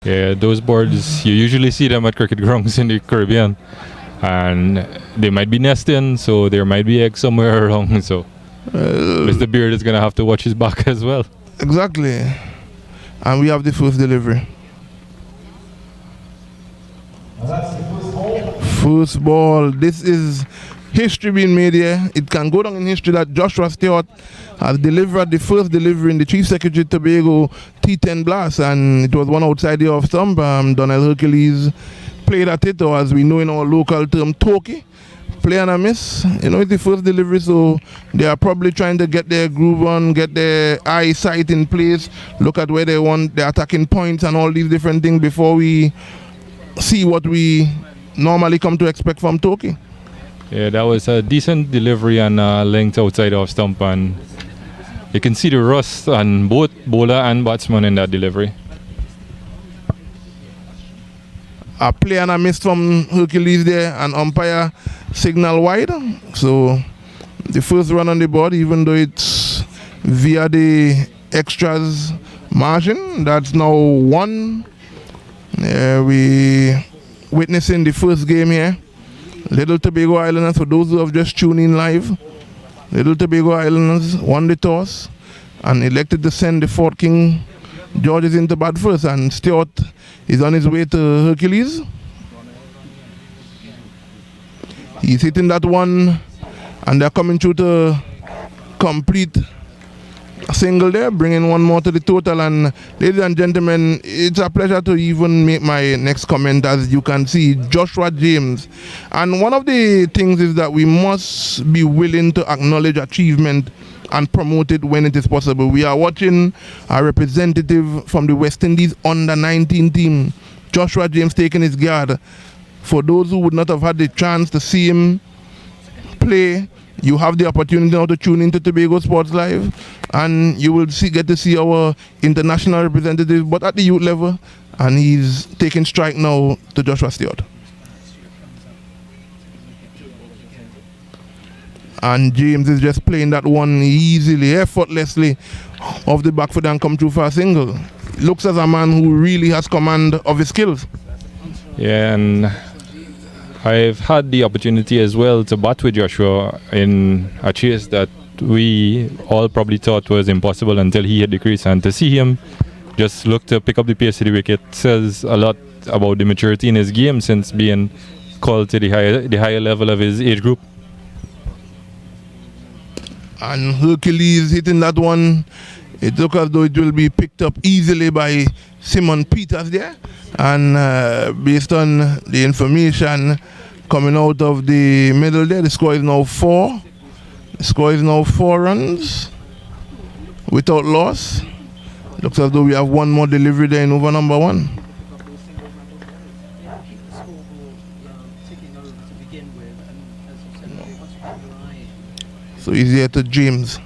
Yeah, those birds, you usually see them at cricket grounds in the Caribbean. And they might be nesting, so there might be eggs somewhere around. So Mr. Beard is going to have to watch his back as well. Exactly. And we have the first delivery. First ball. This is history being made here. It can go down in history that Joshua Stewart has delivered the first delivery in the Chief Secretary Tobago T10 blast, and it was one outside the off stump. Donald Hercules played at it, or as we know in our local term, Toki. Play and a miss. You know, it's the first delivery, so they are probably trying to get their groove on, get their eyesight in place, look at where they want their attacking points and all these different things before we see what we normally come to expect from Toki. Yeah, that was a decent delivery and length outside off stump, and you can see the rust on both bowler and batsman in that delivery. A play and a miss from Hercules there, and umpire signal wide. So the first run on the board, even though it's via the extras margin, that's now one. We witnessing the first game here. Little Tobago Islanders, for those who have just tuned in live, Little Tobago Islanders won the toss and elected to send the Fort King Georges into bat first, and Stewart is on his way to Hercules. He's hitting that one, and they're coming through to complete a single there, bringing one more to the total. And ladies and gentlemen, it's a pleasure to even make my next comment. As you can see, Joshua James. And one of the things is that we must be willing to acknowledge achievement and promote it when it is possible. We are watching a representative from the West Indies under 19 team, Joshua James, taking his guard. For those who would not have had the chance to see him play, you have the opportunity now to tune into Tobago Sports Live, and you will get to see our international representative, but at the youth level, and he's taking strike now to Joshua Stewart. And James is just playing that one easily, effortlessly off the back foot and come through for a single. Looks as a man who really has command of his skills. Yeah, and I've had the opportunity as well to bat with Joshua in a chase that we all probably thought was impossible until he hit the crease, and to see him just look to pick up the pace of the wicket says a lot about the maturity in his game since being called to the higher level of his age group. And Hercules hitting that one. It looks as though it will be picked up easily by Simon Peters there. And based on the information coming out of the middle there, the score is now 4. The score is now 4 runs without loss. Looks as though we have one more delivery there in over number 1. So he's here to James.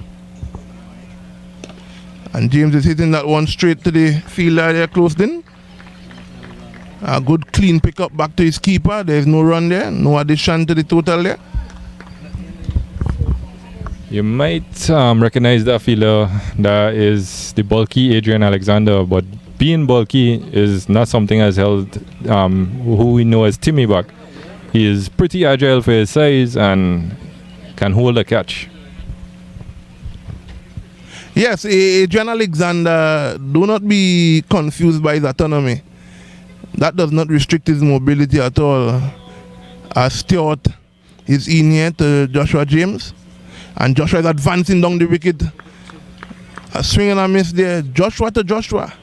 And James is hitting that one straight to the fielder there closed in. A good clean pickup back to his keeper. There's no run there, no addition to the total there. You might recognize that fielder. That is the bulky Adrian Alexander, but being bulky is not something as held who we know as Timmy back. He is pretty agile for his size and can hold a catch. Yes, Adrian Alexander, do not be confused by his autonomy. That does not restrict his mobility at all. Stewart is in here to Joshua James, and Joshua is advancing down the wicket. A swing and a miss there. Joshua to Joshua.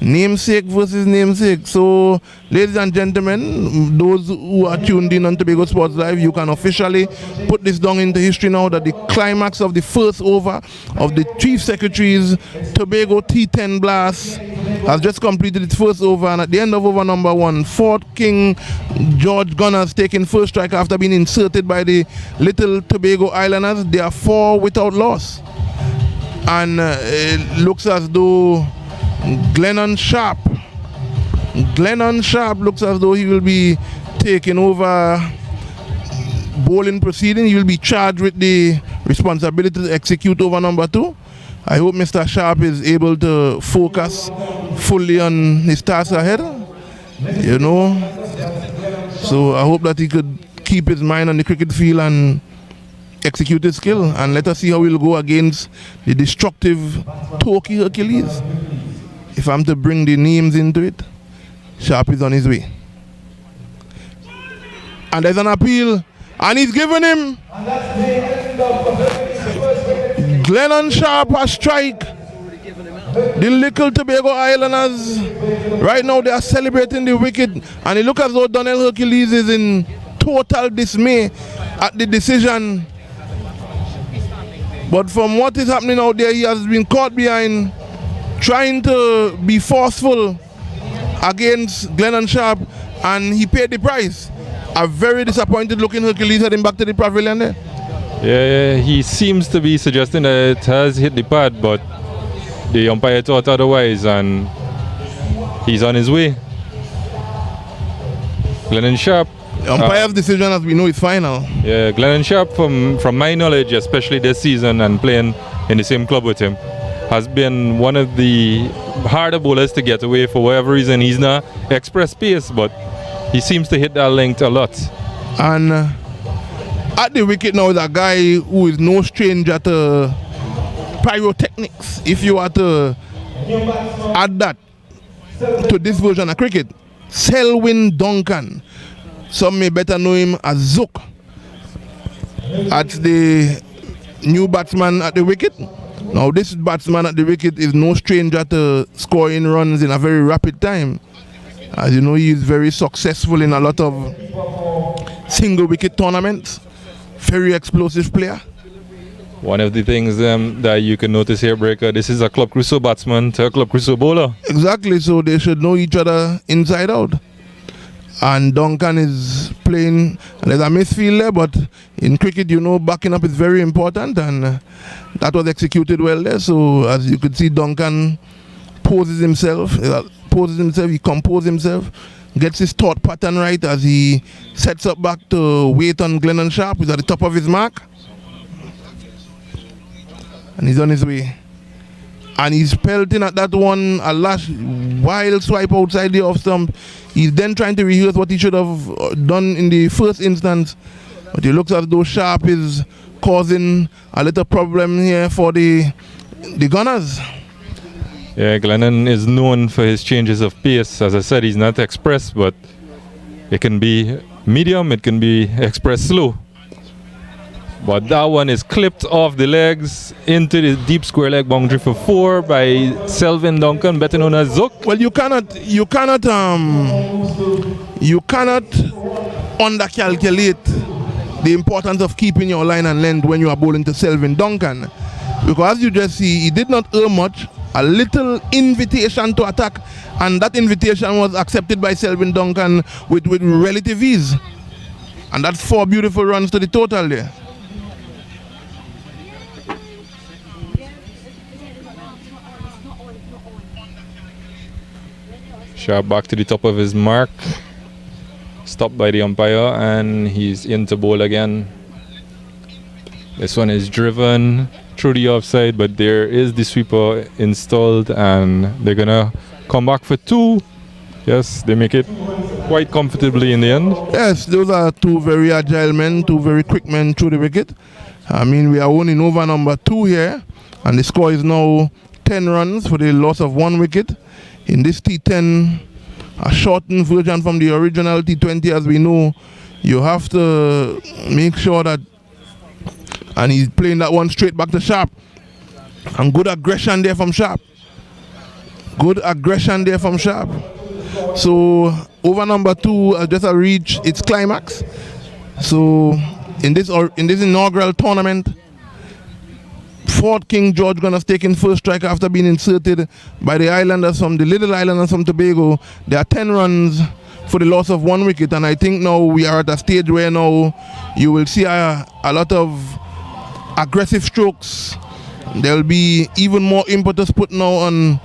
Namesake versus namesake. So, ladies and gentlemen, those who are tuned in on Tobago Sports Live, you can officially put this down into history now that the climax of the first over of the Chief Secretary's Tobago T10 blast has just completed its first over, and at the end of over number 1, Fort King George Gunners taking first strike after being inserted by the Little Tobago Islanders. They are 4 without loss, and it looks as though Glennon Sharp looks as though he will be taking over bowling proceeding. He will be charged with the responsibility to execute over number 2. I hope Mr. Sharp is able to focus fully on his task ahead, you know. So I hope that he could keep his mind on the cricket field and execute his skill. And let us see how he'll go against the destructive Turkey Hercules. If I'm to bring the names into it, Sharp is on his way. And there's an appeal, and he's given him. Glennon Sharp a strike. The little Tobago Islanders, right now they are celebrating the wicket, and it looks as though Donnell Hercules is in total dismay at the decision. But from what is happening out there, he has been caught behind, trying to be forceful against Glennon Sharp, and he paid the price. A very disappointed looking Hercules heading back to the pavilion there. Yeah, he seems to be suggesting that it has hit the pad, but the umpire thought otherwise, and he's on his way. Glennon Sharp. The umpire's decision, as we know, is final. Yeah, Glennon Sharp, from my knowledge, especially this season and playing in the same club with him, has been one of the harder bowlers to get away for whatever reason. He's not express pace, but he seems to hit that length a lot. And at the wicket now is a guy who is no stranger to pyrotechnics. If you are to add that to this version of cricket, Selwyn Duncan, some may better know him as Zook, that's the new batsman at the wicket. Now this batsman at the wicket is no stranger to scoring runs in a very rapid time. As you know, he is very successful in a lot of single wicket tournaments. Very explosive player. One of the things that you can notice here, Breaker, this is a Club Crusoe batsman to a Club Crusoe bowler. Exactly, so they should know each other inside out. And Duncan is playing, and there's a misfield there, but in cricket, you know, backing up is very important, and that was executed well there. So as you could see, Duncan poses himself, he composes himself, gets his thought pattern right as he sets up back to wait on Glennon Sharp, who's at the top of his mark. And he's on his way. And he's pelting at that one, a last wild swipe outside the off stump. He's then trying to rehearse what he should have done in the first instance. But it looks as though Sharp is causing a little problem here for the Gunners. Yeah, Glennon is known for his changes of pace. As I said, he's not express, but it can be medium, it can be express slow. But that one is clipped off the legs into the deep square leg boundary for 4 by Selwyn Duncan, better known as Zook. Well, you cannot undercalculate the importance of keeping your line and length when you are bowling to Selwyn Duncan, because as you just see, he did not earn much. A little invitation to attack, and that invitation was accepted by Selwyn Duncan with relative ease. And that's 4 beautiful runs to the total there. Sharp back to the top of his mark, stopped by the umpire, and he's in to bowl again. This one is driven through the offside, but there is the sweeper installed, and they're gonna come back for 2. Yes, they make it quite comfortably in the end. Yes, those are 2 very agile men, 2 very quick men through the wicket. I mean, we are only in over number 2 here, and the score is now 10 runs for the loss of 1 wicket. In this T10, a shortened version from the original T20, as we know, you have to make sure that, and he's playing that one straight back to Sharp. And good aggression there from Sharp. Good aggression there from Sharp. So over number 2 has just reached its climax. So in this inaugural tournament, Fort King George Gunners taking first strike after being inserted by the Islanders from the Little Islanders from Tobago. There are 10 runs for the loss of 1 wicket, and I think now we are at a stage where now you will see a lot of aggressive strokes. There will be even more impetus put now on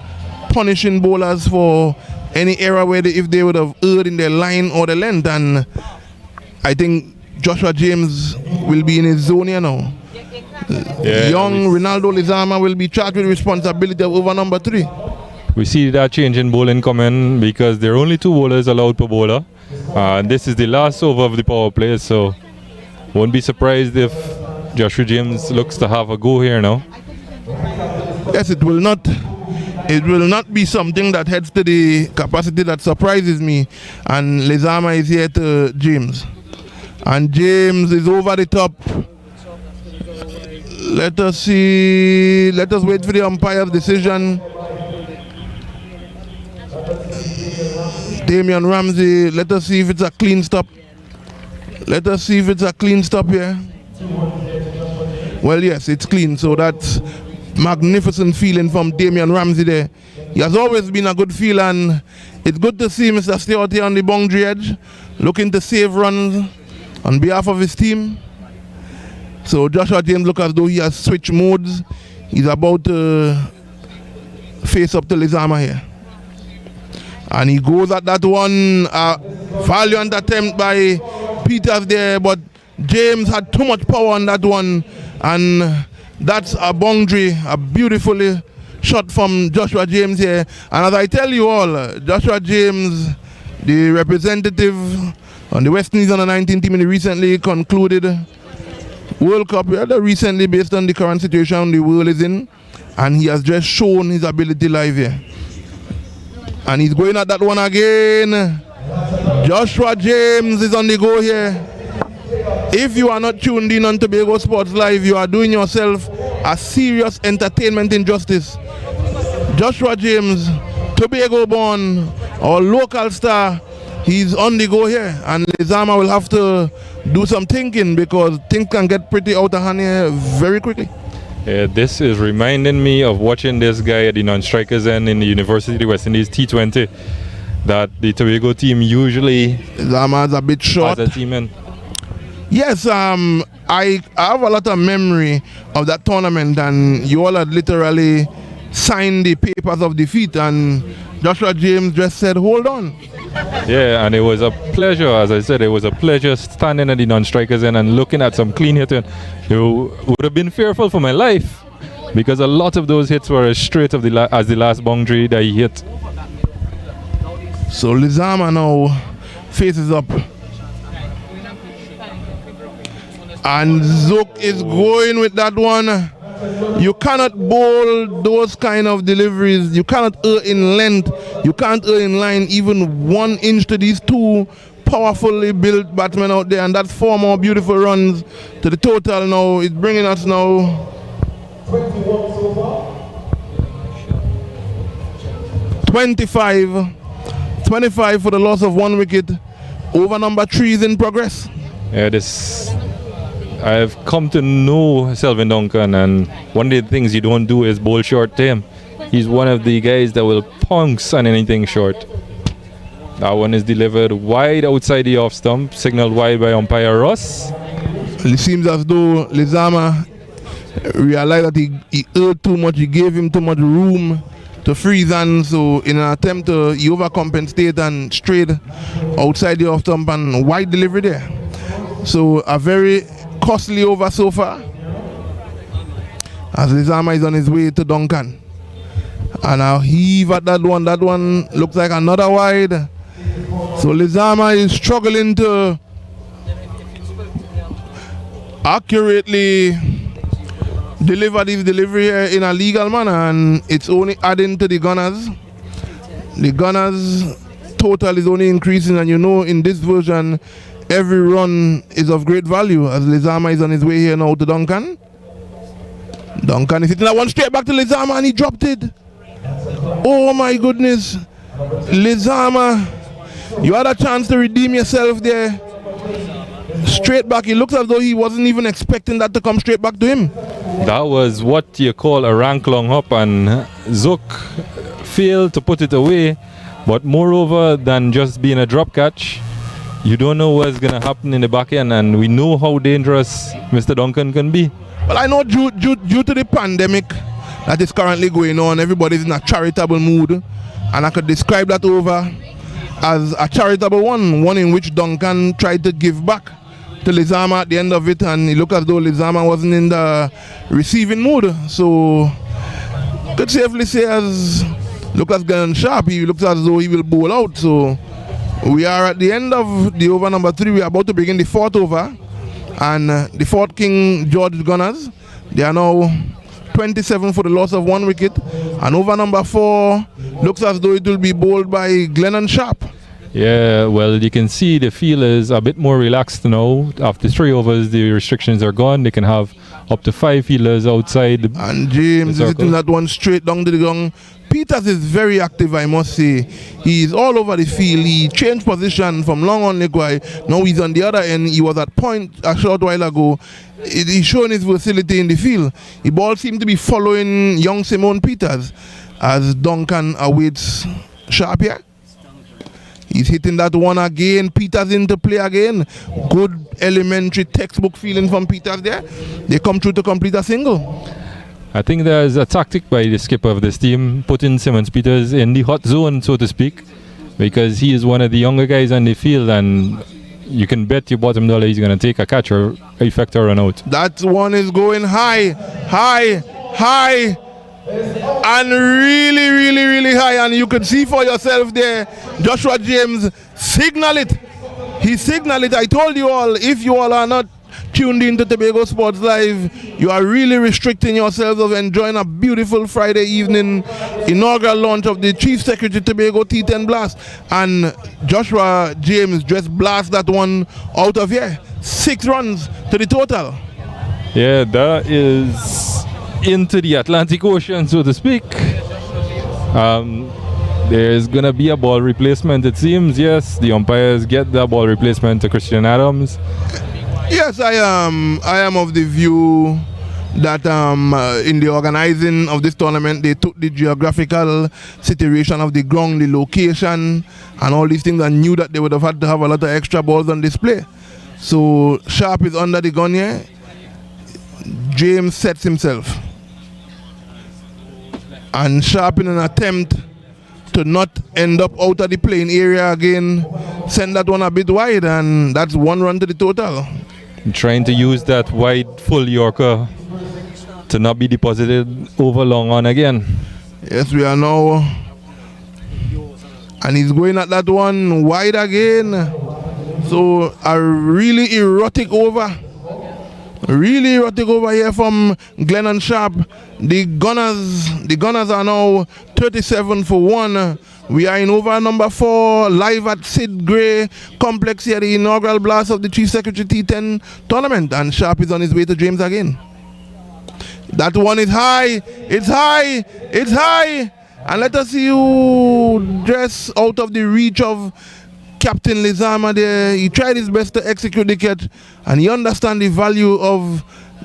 punishing bowlers for any error where if they would have erred in their line or the length, and I think Joshua James will be in his zone here now. Young Ronaldo Lizama will be charged with responsibility of over number 3. We see that change in bowling coming because there are only 2 bowlers allowed per bowler. This is the last over of the power play, so won't be surprised if Joshua James looks to have a go here now. Yes, it will not be something that heads to the capacity that surprises me. And Lizama is here to James. And James is over the top. Let us see. Let us wait for the umpire's decision. Damian Ramsey, let us see if it's a clean stop. Let us see if it's a clean stop here. Well, yes, it's clean, so that's magnificent feeling from Damian Ramsey there. He has always been a good feel, and it's good to see Mr. Stewart here on the boundary edge, looking to save runs on behalf of his team. So Joshua James looks as though he has switched modes. He's about to face up to Lizama here. And he goes at that one. Valiant attempt by Peters there, but James had too much power on that one. And that's a boundary, a beautifully shot from Joshua James here. And as I tell you all, Joshua James, the representative on the West Indies under-19 team in the recently concluded World Cup, rather recently based on the current situation the world is in. And he has just shown his ability live here. And he's going at that one again. Joshua James is on the go here. If you are not tuned in on Tobago Sports Live, you are doing yourself a serious entertainment injustice. Joshua James, Tobago born, our local star, he's on the go here. And Lizama will have to do some thinking because things can get pretty out of hand here very quickly. This is reminding me of watching this guy at the non-strikers end in the University of the West Indies T20 that the Tobago team usually Lizama's a bit short. as a team in. Yes, I have a lot of memory of that tournament, and you all had literally signed the papers of defeat, and Joshua James just said, hold on. Yeah, and it was a pleasure, as I said, it was a pleasure standing at the non-strikers end and looking at some clean hitting. You would have been fearful for my life because a lot of those hits were as straight as the last boundary that he hit. So Lizama now faces up. And Zook is going with that one. You cannot bowl those kind of deliveries. You cannot err in length. You can't err in line even 1 inch to these 2 powerfully built batsmen out there. And that's 4 more beautiful runs to the total now. It's bringing us now 25. 25 for the loss of 1 wicket. Over number 3 is in progress. Yeah, I've come to know Selvin Duncan, and one of the things you don't do is bowl short to him. He's one of the guys that will pounce on anything short. That one is delivered wide outside the off stump, signaled wide by umpire Ross. It seems as though Lizama realized that he erred too much, he gave him too much room to freeze, and so in an attempt to overcompensate and straight outside the off stump and wide delivery there. So a very costly over so far as Lizama is on his way to Duncan, and I'll heave at that one. That one looks like another wide. So Lizama is struggling to accurately deliver this delivery here in a legal manner, and it's only adding to the Gunners. The Gunners total is only increasing, and you know in this version every run is of great value as Lizama is on his way here now to Duncan. Duncan is hitting that one straight back to Lizama, and he dropped it. Oh my goodness. Lizama, you had a chance to redeem yourself there. Straight back. It looks as though he wasn't even expecting that to come straight back to him. That was what you call a rank long hop, and Zook failed to put it away. But moreover than just being a drop catch, you don't know what's going to happen in the back end, and we know how dangerous Mr. Duncan can be. Well, I know due to the pandemic that is currently going on, everybody's in a charitable mood, and I could describe that over as a charitable one in which Duncan tried to give back to Lizama at the end of it, and it looked as though Lizama wasn't in the receiving mood. So could safely say as Lucas Glenn Sharp, he looks as though he will bowl out. So we are at the end of the over number 3. We are about to begin the 4th over, and the Fort King George Gunners, they are now 27 for the loss of 1 wicket, and over number 4 looks as though it will be bowled by Glennon Sharp. Yeah, well, you can see the field is a bit more relaxed now. After 3 overs, the restrictions are gone. They can have up to 5 fielders outside. And James is hitting that one straight down to the ground. Peters is very active, I must say. He's all over the field. He changed position from long on Lekwai. Now he's on the other end. He was at point a short while ago. He's showing his versatility in the field. The ball seemed to be following young Simone Peters as Duncan awaits Sharp here. He's hitting that one again. Peters into play again. Good elementary textbook feeling from Peters there. They come through to complete a single. I think there's a tactic by the skipper of this team, putting Simmons Peters in the hot zone, so to speak, because he is one of the younger guys on the field, and you can bet your bottom dollar he's going to take a catch or effect or run out. That one is going high, high, high, and really, really, really high. And you can see for yourself there, Joshua James signal it. He signaled it. I told you all, if you all are not tuned into Tobago Sports Live, you are really restricting yourselves of enjoying a beautiful Friday evening inaugural launch of the Chief Secretary Tobago T10 Blast. And Joshua James just blast that one out of here. 6 runs to the total. Yeah, that is into the Atlantic Ocean, so to speak. There's gonna be a ball replacement, it seems. Yes, the umpires get the ball replacement to Christian Adams. Yes, I am of the view that in the organizing of this tournament, they took the geographical situation of the ground, the location, and all these things, and knew that they would have had to have a lot of extra balls on display. So Sharp is under the gun here. James sets himself. And Sharp, in an attempt to not end up out of the playing area again, send that one a bit wide, and that's 1 run to the total. Trying to use that wide full Yorker to not be deposited over long on again. Yes, we are now, and he's going at that one wide again. So a really erratic over here from Glennon Sharp. The Gunners are now 37 for 1. We are in over number 4, live at Sid Gray Complex here, the inaugural blast of the Chief Secretary T10 tournament, and Sharp is on his way to James again. That one is high, it's high, it's high, and let us see you just out of the reach of Captain Lizama there. He tried his best to execute the catch, and he understands the value of,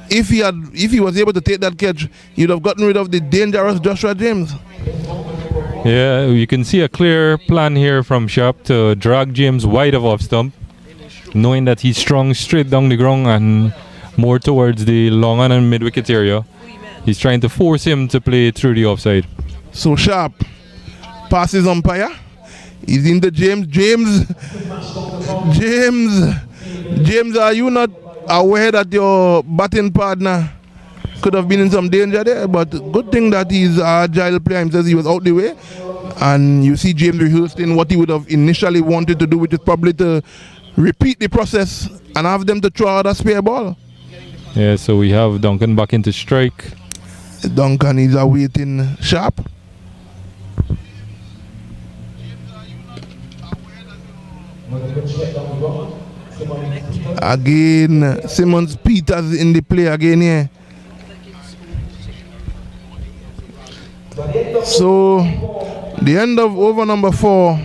if he was able to take that catch, he'd have gotten rid of the dangerous Joshua James. Yeah, you can see a clear plan here from Sharp to drag James wide of off stump, knowing that he's strong straight down the ground and more towards the long on and mid wicket area. He's trying to force him to play through the offside. So Sharp passes umpire. He's into James. James, are you not aware that your batting partner could have been in some danger there? But good thing that he's an agile player himself. He was out the way, and you see James rehearsing what he would have initially wanted to do, which is probably to repeat the process and have them to throw out a spare ball. Yeah, so we have Duncan back into strike. Duncan is awaiting Sharp. Again, Simmons Peters in the play again here. So the end of over number 4,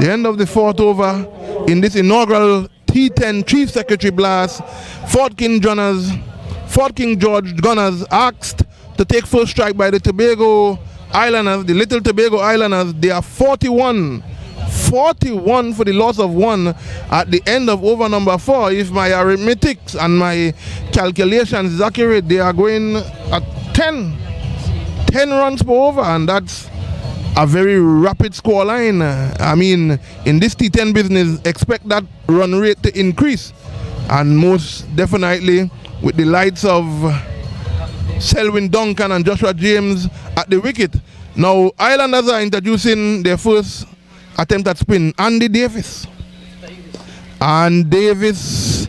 the end of the 4th over in this inaugural T10 Chief Secretary Blast. Fort King George Gunners asked to take first strike by the Tobago Islanders, the Little Tobago Islanders. They are 41 for the loss of 1 at the end of over number 4. If my arithmetics and my calculations is accurate, they are going at 10 runs per over, and that's a very rapid score line. I mean, in this T10 business, expect that run rate to increase. And most definitely with the lights of Selwyn Duncan and Joshua James at the wicket. Now Islanders are introducing their first attempt at spin, Andy Davis. And Davis,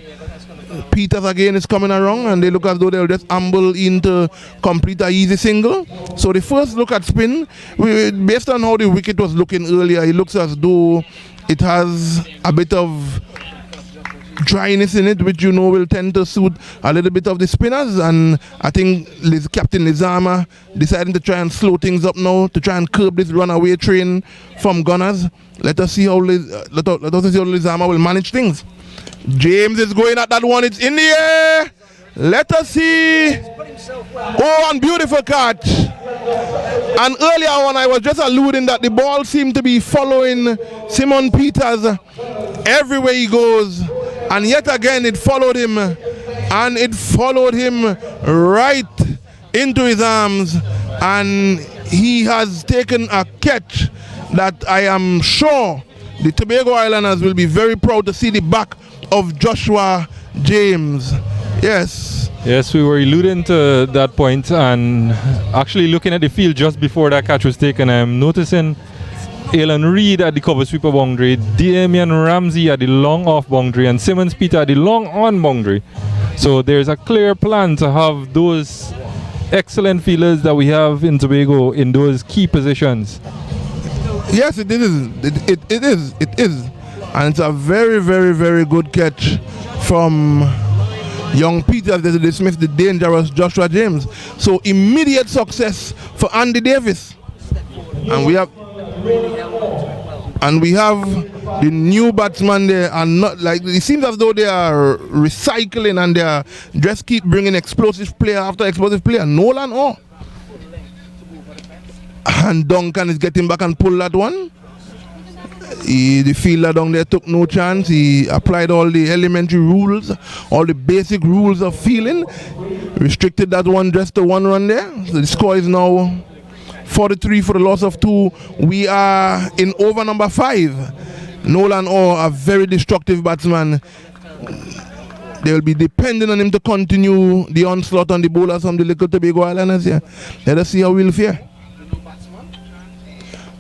Peters again is coming around, and they look as though they'll just amble in to complete a easy single. So the first look at spin, based on how the wicket was looking earlier, it looks as though it has a bit of dryness in it, which will tend to suit a little bit of the spinners. And I think Captain Lizama deciding to try and slow things up now to try and curb this runaway train from gunners. Let us see how Lizama will manage things. James is going at that one. It's in the air. Let us see. Oh, and beautiful catch. And earlier on, I was just alluding that the ball seemed to be following Simon Peters everywhere he goes. And yet again, it followed him. And it followed him right into his arms. And he has taken a catch that I am sure the Tobago Islanders will be very proud to see the back of Joshua James. Yes. Yes, we were alluding to that point, and actually looking at the field just before that catch was taken, I'm noticing Alan Reed at the cover sweeper boundary, Damian Ramsey at the long off boundary, and Simmons Peter at the long on boundary. So there's a clear plan to have those excellent fielders that we have in Tobago in those key positions. Yes, it is. It is. And it's a very, very, very good catch from young Peter to dismiss the dangerous Joshua James. So immediate success for Andy Davis. And we have the new batsman there, and not like it seems as though they are recycling and they are just keep bringing explosive player after explosive player. Nolan Orr. And Duncan is getting back and pull that one. The fielder down there took no chance. He applied all the elementary rules, all the basic rules of fielding. Restricted that one just to one run there. So the score is now 43 for the loss of 2. We are in over number 5. Nolan Orr, a very destructive batsman. They will be depending on him to continue the onslaught on the bowlers from the little Tobago Islanders here. Let us see how we'll fare.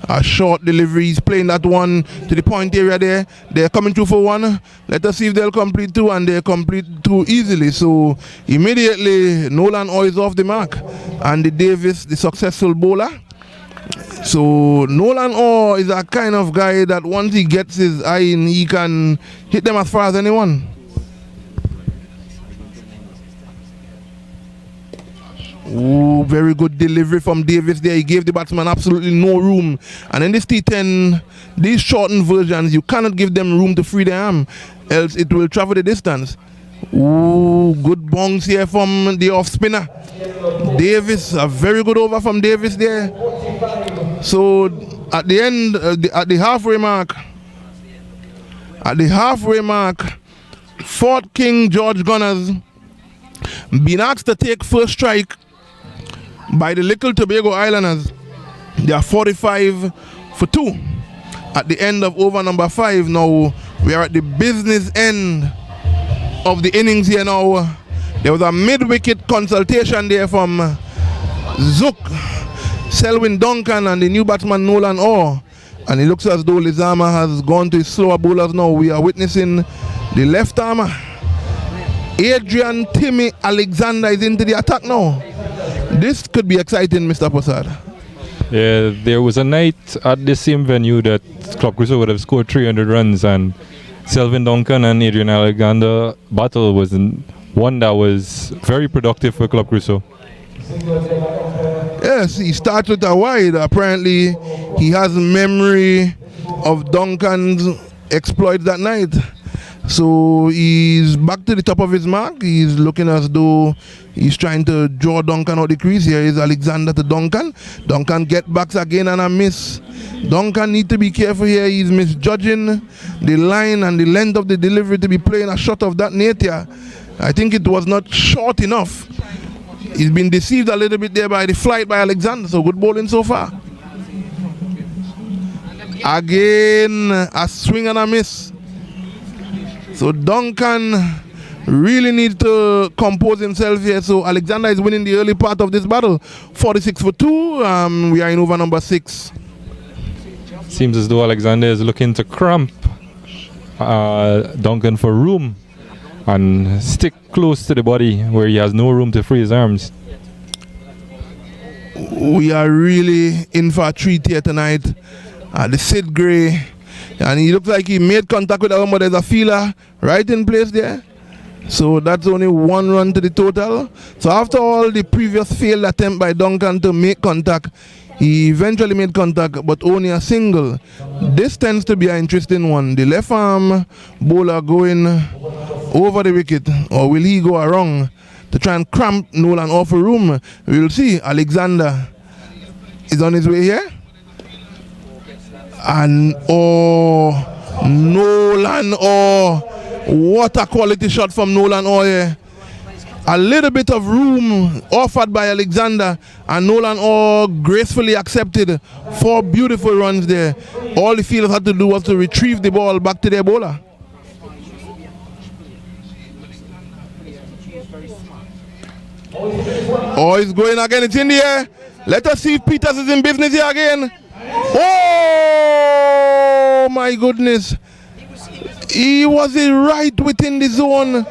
A short delivery, he's playing that one to the point area there. They're coming through for one. Let us see if they'll complete 2, and they complete 2 easily. So immediately Nolan Orr is off the mark. And the Davis, the successful bowler. So Nolan Orr is a kind of guy that once he gets his eye in, he can hit them as far as anyone. Ooh, very good delivery from Davis there. He gave the batsman absolutely no room. And in this T10, these shortened versions, you cannot give them room to free their arm, else it will travel the distance. Ooh, good bounce here from the off spinner. Davis, a very good over from Davis there. So at the end, at the halfway mark, Fort King George Gunners been asked to take first strike by the little Tobago Islanders. They are 45 for 2 at the end of over number 5. Now we are at the business end of the innings here now. There was a mid-wicket consultation there from Zook, Selwyn Duncan and the new batsman Nolan Orr. And it looks as though Lizama has gone to his slower bowlers now. We are witnessing the left armer Adrian Timmy Alexander is into the attack now. This could be exciting, Mr. Posad. Yeah, there was a night at the same venue that Club Crusoe would have scored 300 runs, and Selvin Duncan and Adrian Alexander battle was one that was very productive for Club Crusoe. Yes, he starts with a wide. Apparently, he has memory of Duncan's exploits that night. So he's back to the top of his mark. He's looking as though he's trying to draw Duncan out the crease. Here is Alexander to Duncan. Duncan get backs again and a miss. Duncan need to be careful here. He's misjudging the line and the length of the delivery to be playing a shot of that nature. I think it was not short enough. He's been deceived a little bit there by the flight by Alexander. So good bowling so far. Again, a swing and a miss. So Duncan really needs to compose himself here. So Alexander is winning the early part of this battle. 46 for 2. We are in over number 6. Seems as though Alexander is looking to cramp Duncan for room and stick close to the body where he has no room to free his arms. We are really in for a treat here tonight. The Sid Gray, and he looks like he made contact with that one, but there's a feeler right in place there. So that's only 1 run to the total. So after all the previous failed attempt by Duncan to make contact, he eventually made contact, but only a single. This tends to be an interesting one. The left arm bowler going over the wicket, or will he go around to try and cramp Nolan off a room? We will see. Alexander is on his way here. And Nolan, what a quality shot from Nolan here. A little bit of room offered by Alexander, and Nolan gracefully accepted 4 beautiful runs there. All the fielders had to do was to retrieve the ball back to their bowler. He's going again. It's in the air. Let us see if Peters is in business here again. Oh my goodness. He was right within the zone.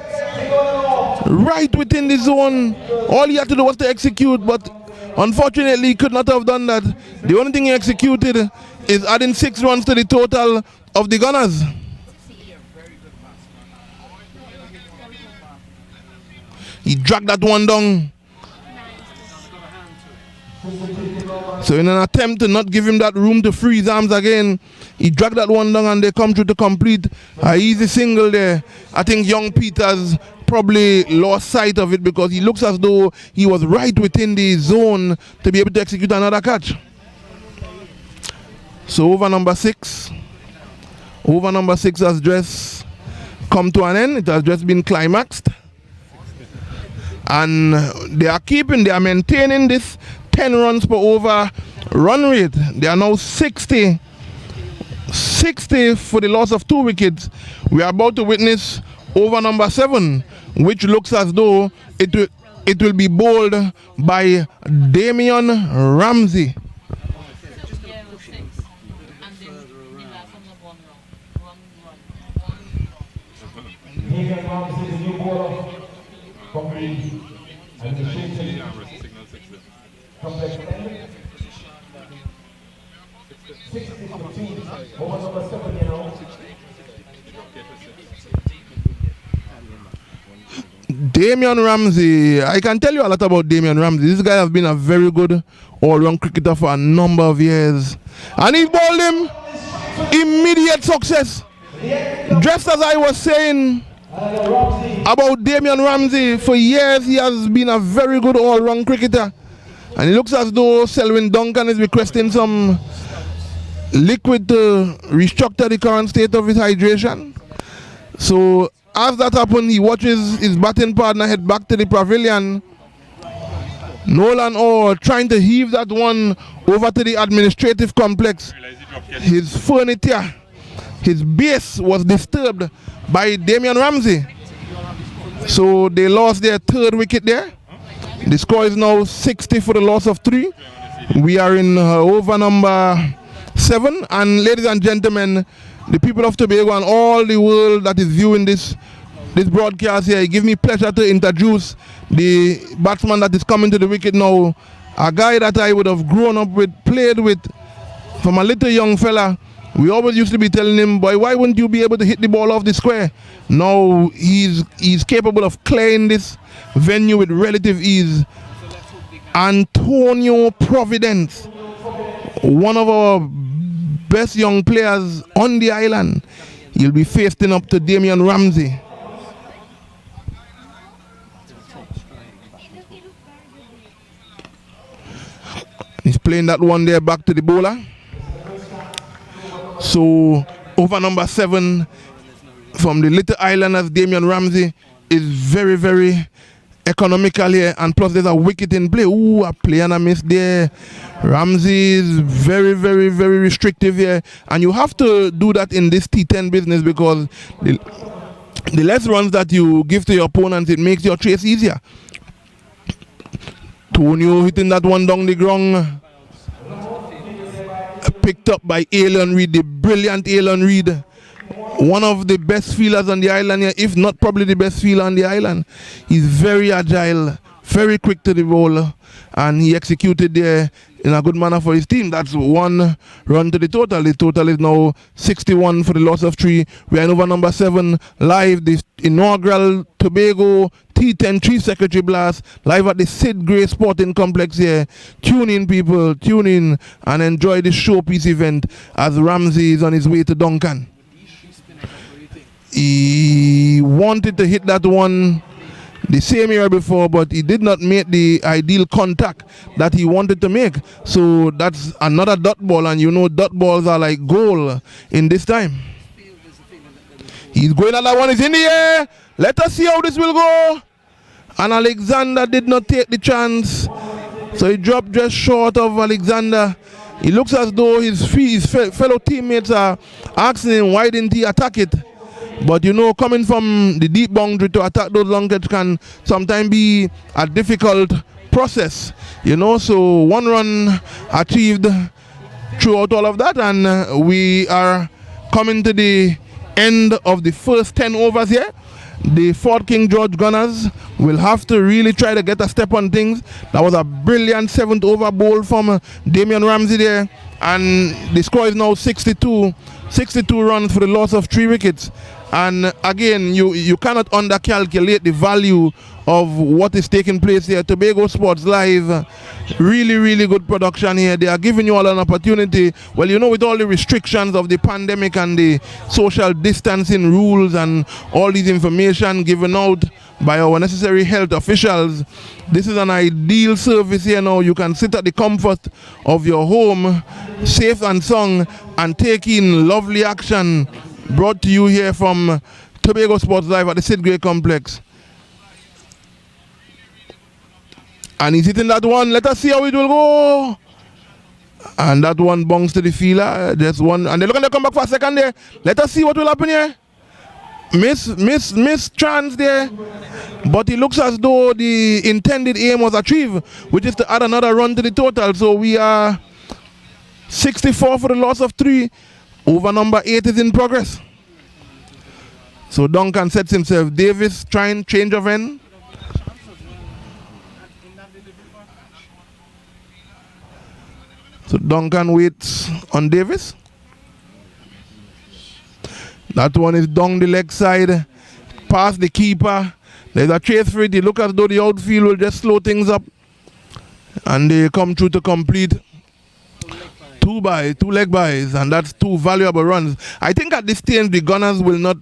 Right within the zone. All he had to do was to execute, but unfortunately he could not have done that. The only thing he executed is adding 6 runs to the total of the Gunners. He dragged that one down. So in an attempt to not give him that room to free his arms again, he dragged that one down and they come through to complete an easy single there. I think young Peters probably lost sight of it because he looks as though he was right within the zone to be able to execute another catch. So over number 6. Over number 6 has just come to an end. It has just been climaxed. And they are maintaining this 10 runs per over run rate. They are now 60 for the loss of 2 wickets. We are about to witness over number 7, which looks as though it will be bowled by Damian Ramsey. Damian Ramsey, the new bowler from Reef, and the shooting complex ended. 60 for 2, over number 7, you know. Damian Ramsey, I can tell you a lot about Damian Ramsey. This guy has been a very good all-round cricketer for a number of years. And he bowled him immediate success. Just as I was saying about Damian Ramsey, for years he has been a very good all-round cricketer. And it looks as though Selwyn Duncan is requesting some liquid to restructure the current state of his hydration. So as that happened, he watches his batting partner head back to the pavilion. Nolan trying to heave that one over to the administrative complex. His furniture, his base was disturbed by Damian Ramsey. So they lost their 3rd wicket there. The score is now 60 for the loss of 3. We are in over number 7. And ladies and gentlemen, the people of Tobago and all the world that is viewing this broadcast here, it gives me pleasure to introduce the batsman that is coming to the wicket now. A guy that I would have grown up with, played with from a little young fella. We always used to be telling him, boy, why wouldn't you be able to hit the ball off the square? Now he's capable of clearing this venue with relative ease. Antonio Providence, one of our best young players on the island. He'll be facing up to Damian Ramsey. He's playing that one there back to the bowler. So over number 7 from the Little Islanders, Damian Ramsey, is very, very economical here. And plus there's a wicket in play. Ooh, a play and a miss there. Ramsey is very, very, very restrictive here. And you have to do that in this T10 business because the less runs that you give to your opponents, it makes your chase easier. Tonio hitting that one down the ground. Picked up by Alan Reed, the brilliant Alan Reed. One of the best fielders on the island here, if not probably the best fielder on the island. He's very agile, very quick to the ball, and he executed there in a good manner for his team. That's one run to the total. The total is now 61 for the loss of 3. We are in over number 7 live, the inaugural Tobago T10 Chief Secretary Blast live at the Sid Gray Sporting Complex here. Tune in, people, tune in and enjoy this showpiece event as Ramsey is on his way to Duncan. He wanted to hit that one the same area before, but he did not make the ideal contact that he wanted to make. So that's another dot ball, and you know dot balls are like goal in this time. He's going at that one, is in the air. Let us see how this will go. And Alexander did not take the chance, so he dropped just short of Alexander. He looks as though his fellow teammates are asking him why didn't he attack it. But you know, coming from the deep boundary to attack those long catch can sometimes be a difficult process, you know. So 1 run achieved throughout all of that, and we are coming to the end of the first 10 overs here. The Fort King George Gunners will have to really try to get a step on things. That was a brilliant 7th over bowl from Damian Ramsey there, and the score is now 62 runs for the loss of 3 wickets. And again, you cannot undercalculate the value of what is taking place here. Tobago Sports Live, really, really good production here. They are giving you all an opportunity. Well, you know, with all the restrictions of the pandemic and the social distancing rules and all these information given out by our necessary health officials, this is an ideal service here now. You can sit at the comfort of your home, safe and sound, and take in lovely action brought to you here from Tobago Sports Live at the Sid Gray Complex. And he's hitting that one. Let us see how it will go. And that one bounces to the fielder. Just one. And they're looking to come back for a second there. Let us see what will happen here. Miss chance there. But it looks as though the intended aim was achieved, which is to add another run to the total. So we are 64 for the loss of 3. Over number 8 is in progress. So Duncan sets himself. Davis trying change of end. So Duncan waits on Davis. That one is down the leg side, past the keeper. There's a chase for it. It looks as though the outfield will just slow things up, and they come through to complete 2 leg byes, and that's 2 valuable runs. I think at this stage the Gunners will not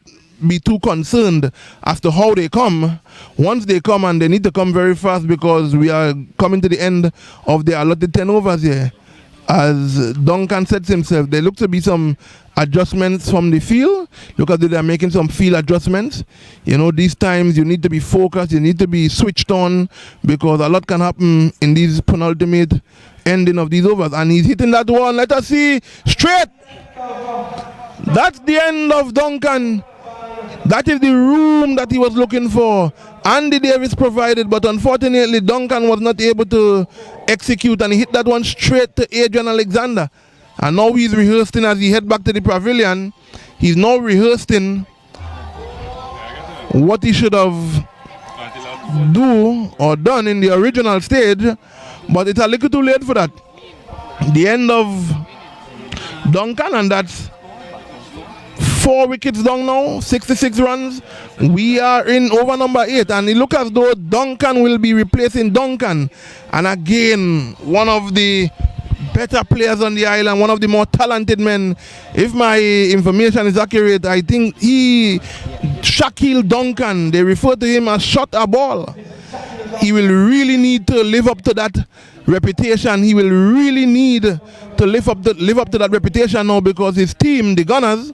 be too concerned as to how they come. Once they come, and they need to come very fast because we are coming to the end of the allotted 10 overs here. As Duncan sets himself, there look to be some adjustments from the field. Look at they are making some field adjustments. You know, these times you need to be focused, you need to be switched on, because a lot can happen in these penultimate ending of these overs. And he's hitting that one. Let us see. Straight. That's the end of Duncan. That is the room that he was looking for. Andy Davis provided, but unfortunately Duncan was not able to execute, and he hit that one straight to Adrian Alexander. And now he's rehearsing as he head back to the pavilion. He's now rehearsing what he should have done in the original stage, but it's a little too late for that. The end of Duncan, and that's 4 wickets down now, 66 runs. We are in over number 8, and it looks as though Duncan will be replacing Duncan. And again, one of the better players on the island, one of the more talented men. If my information is accurate, I think Shaquille Duncan, they refer to him as shot a ball. He will really need to live up to that reputation. He will really need to live up to that reputation now, because his team, the Gunners,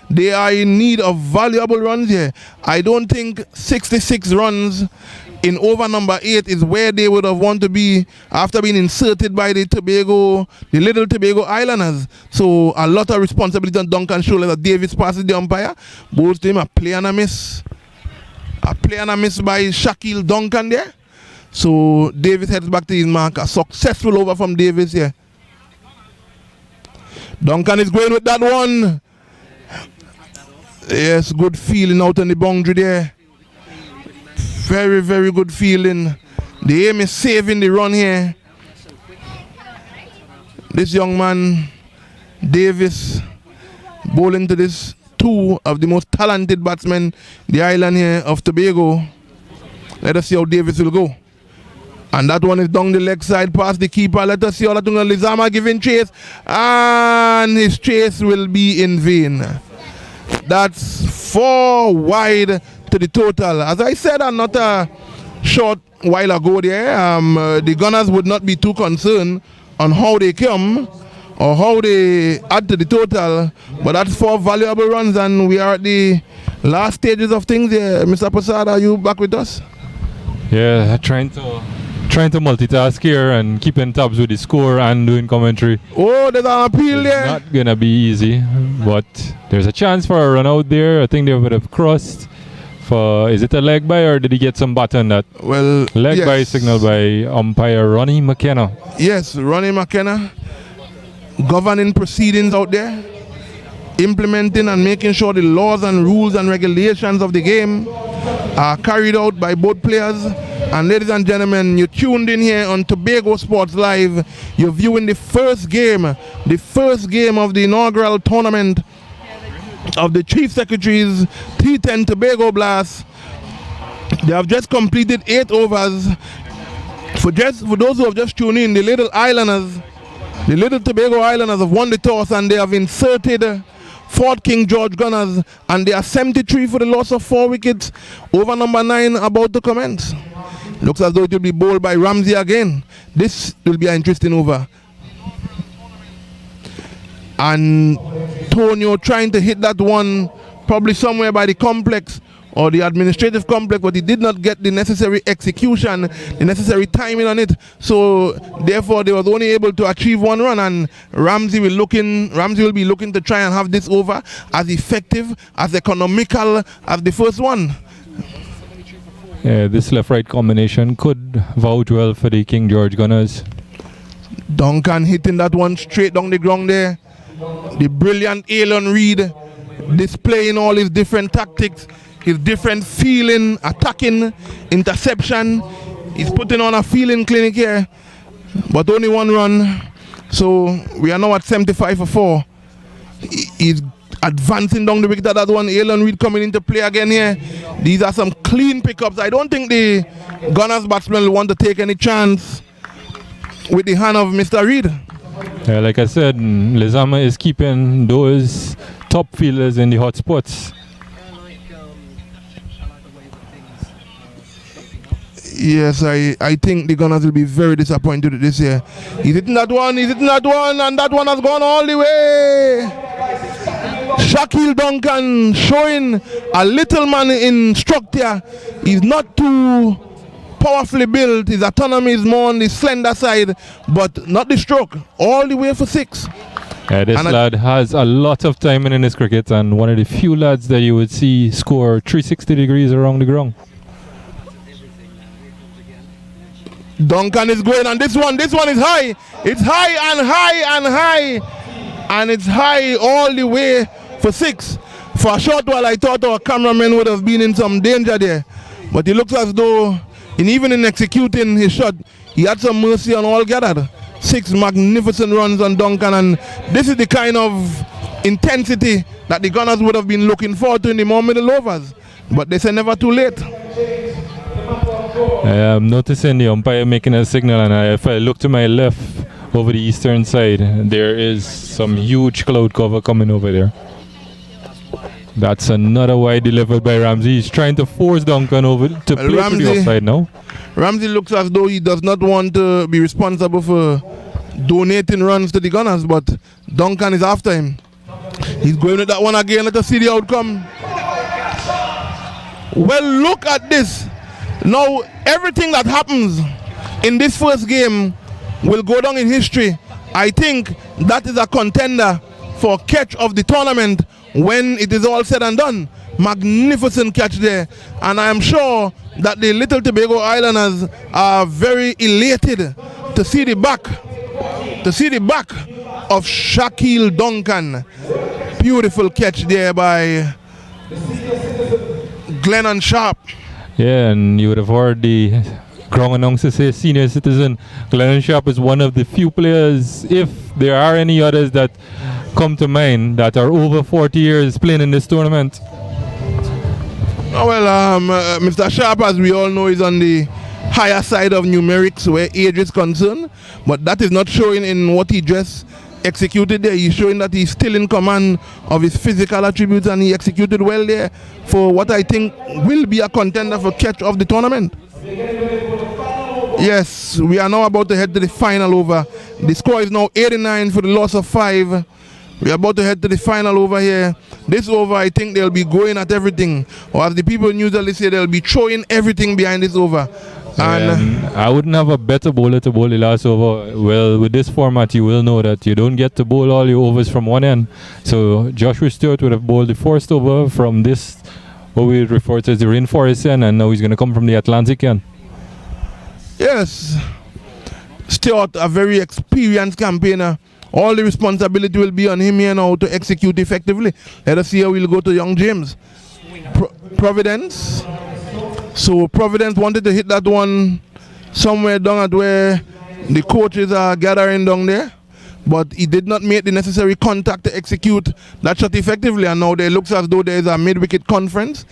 they are in need of valuable runs here. I don't think 66 runs in over number 8 is where they would have wanted to be after being inserted by the little Tobago Islanders. So a lot of responsibility on Duncan's shoulders as Davis passes the umpire. Balls to him, a play and a miss. A play and a miss by Shaquille Duncan there. So Davis heads back to his mark. A successful over from Davis here. Duncan is going with that one. Yes, good feeling out on the boundary there. Very, very good feeling. The aim is saving the run here. This young man, Davis, bowling to this two of the most talented batsmen the island here of Tobago. Let us see how Davis will go. And that one is down the leg side past the keeper. Let us see how Lizama giving chase. And his chase will be in vain. That's 4 wide to the total. As I said another short while ago there, the Gunners would not be too concerned on how they come or how they add to the total. But that's 4 valuable runs, and we are at the last stages of things here. Mr. Prasad, are you back with us? Yeah, trying to multitask here and keeping tabs with the score and doing commentary. Oh, there's an appeal there. Not gonna be easy, but there's a chance for a run out there. I think they would have crossed for, is it a leg by or did he get some bat on that? Well, leg yes. by signal by umpire Ronnie McKenna. Yes, Ronnie McKenna governing proceedings out there, implementing and making sure the laws and rules and regulations of the game are carried out by both players. And ladies and gentlemen, you tuned in here on Tobago Sports Live. You're viewing the first game of the inaugural tournament of the Chief Secretary's T10 Tobago Blast. They have just completed 8 overs. For those who have just tuned in, the little Tobago Islanders have won the toss and they have inserted Fort King George Gunners, and they are 73 for the loss of 4 wickets. Over number 9 about to commence. Looks as though it will be bowled by Ramsey again. This will be an interesting over. And Tonio trying to hit that one probably somewhere by the complex or the administrative complex, but he did not get the necessary execution, the necessary timing on it. So therefore they was only able to achieve 1 run, and Ramsey will be looking to try and have this over as effective, as economical as the first one. Yeah, this left-right combination could vouch well for the King George Gunners. Duncan hitting that one straight down the ground there. The brilliant Alan Reed displaying all his different tactics, his different feeling, attacking, interception. He's putting on a feeling clinic here, but only 1 run. So we are now at 75 for 4. He's advancing down the wicket. That one, Alan Reed coming into play again here. These are some clean pickups. I don't think the Gunners batsmen will want to take any chance with the hand of Mr. Reed. Yeah, like I said, Lizama is keeping those top fielders in the hot spots. Yes, I think the Gunners will be very disappointed this year. He's hitting that one, and that one has gone all the way. Shaquille Duncan showing a little man in structure. He's not too powerfully built. His autonomy is more on the slender side, but not the stroke. All the way for 6. Yeah, this lad has a lot of timing in his cricket, and one of the few lads that you would see score 360 degrees around the ground. Duncan is going, and this one is high. It's high and high and high, and it's high all the way for 6. For a short while, I thought our cameraman would have been in some danger there, but it looks as though, even in executing his shot, he had some mercy on all gathered. 6 magnificent runs on Duncan, and this is the kind of intensity that the Gunners would have been looking forward to in the more middle overs, but they say never too late. I am noticing the umpire making a signal, and if I look to my left over the eastern side, there is some huge cloud cover coming over there. That's another wide delivered by Ramsey. He's trying to force Duncan over to play to the offside now. Ramsey looks as though he does not want to be responsible for donating runs to the Gunners, but Duncan is after him. He's going with that one again. Let us see the outcome. Well, look at this. Now, everything that happens in this first game will go down in history. I think that is a contender for catch of the tournament when it is all said and done. Magnificent catch there, and I am sure that the little Tobago Islanders are very elated to see the back of Shaquille Duncan. Beautiful catch there by Glennon Sharp. Yeah, and you would have heard the ground announcer say senior citizen. Glennon Sharp is one of the few players, if there are any others that come to mind, that are over 40 years playing in this tournament. Oh, well, Mr. Sharp, as we all know, is on the higher side of numerics where age is concerned, but that is not showing in what he just executed there. He's showing that he's still in command of his physical attributes, and he executed well there for what I think will be a contender for catch of the tournament. Yes, we are now about to head to the final over. The score is now 89 for the loss of 5. We are about to head to the final over here. This over, I think they'll be going at everything, or as the people usually say, they'll be throwing everything behind this over. And I wouldn't have a better bowler to bowl the last over. Well, with this format, you will know that you don't get to bowl all your overs from one end. So Joshua Stewart would have bowled the first over from this, what we refer to as the Rainforest end, and now he's going to come from the Atlantic end. Yes, Stewart, a very experienced campaigner. All the responsibility will be on him here now to execute effectively. Let us see how we'll go to young James. Providence. So Providence wanted to hit that one somewhere down at where the coaches are gathering down there, but he did not make the necessary contact to execute that shot effectively, and now it looks as though there is a mid-wicket conference.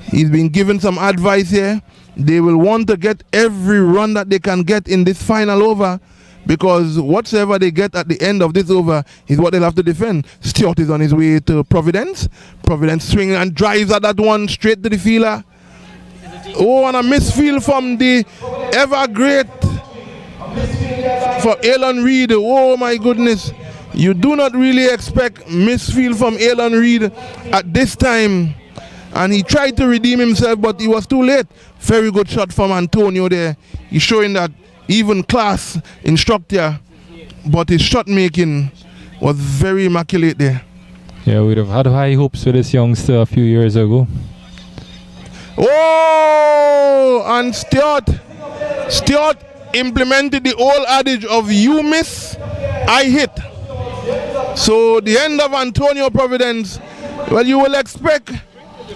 He's been given some advice here. They will want to get every run that they can get in this final over, because whatsoever they get at the end of this over is what they'll have to defend. Stewart is on his way to Providence. Providence swings and drives at that one straight to the fielder. Oh, and a misfield from the ever great for Alan Reid. Oh my goodness. You do not really expect misfield from Alan Reid at this time. And he tried to redeem himself, but he was too late. Very good shot from Antonio there. He's showing that even class instructor, but his shot making was very immaculate there. Yeah, we'd have had high hopes for this youngster a few years ago. Oh, and Stewart implemented the old adage of you miss, I hit. So the end of Antonio Providence, well, you will expect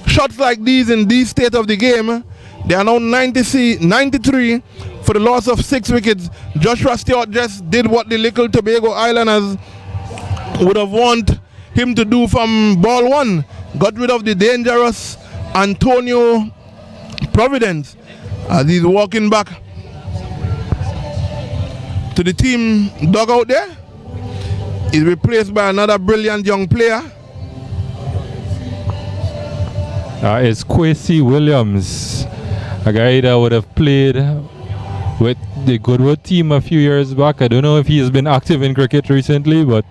shots like these in this state of the game. They are now 93 for the loss of 6 wickets. Joshua Stewart just did what the little Tobago Islanders would have wanted him to do from ball 1. Got rid of the dangerous Antonio Providence as he's walking back to the team dugout there. He's replaced by another brilliant young player. It's Quincy Williams, a guy that would have played with the Goodwood team a few years back. I don't know if he has been active in cricket recently, but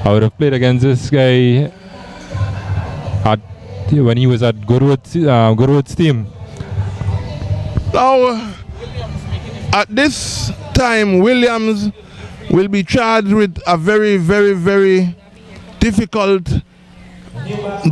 I would have played against this guy when he was at Goodwood's team. Now, at this time, Williams will be charged with a very, very, very difficult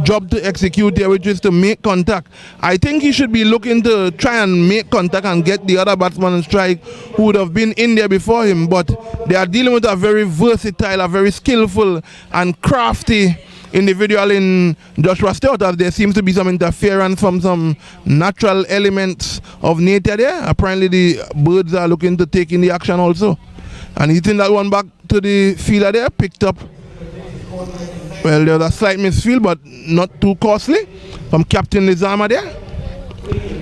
job to execute here, which is to make contact. I think he should be looking to try and make contact and get the other batsman on strike who would have been in there before him, but they are dealing with a very versatile, a very skillful and crafty individual in Joshua Stewart, as there seems to be some interference from some natural elements of nature there. Apparently the birds are looking to take in the action also, and hitting that one back to the fielder there, picked up. Well, there was a slight misfield, but not too costly from Captain Lizama there.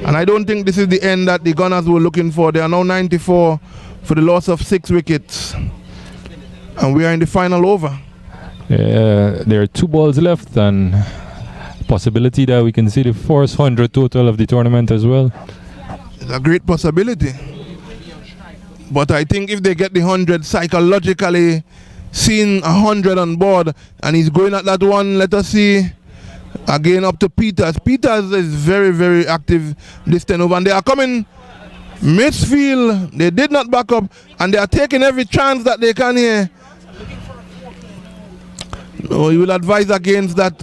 And I don't think this is the end that the Gunners were looking for. They are now 94 for the loss of 6 wickets. And we are in the final over. There are 2 balls left, and possibility that we can see the first 100 total of the tournament as well. It's a great possibility. But I think if they get the 100 psychologically, seeing 100 on board, and he's going at that one, let us see Again up to Peters. Peters is very, very active this 10 over. And they are coming midfield. They did not back up. And they are taking every chance that they can here. No, you will advise against that.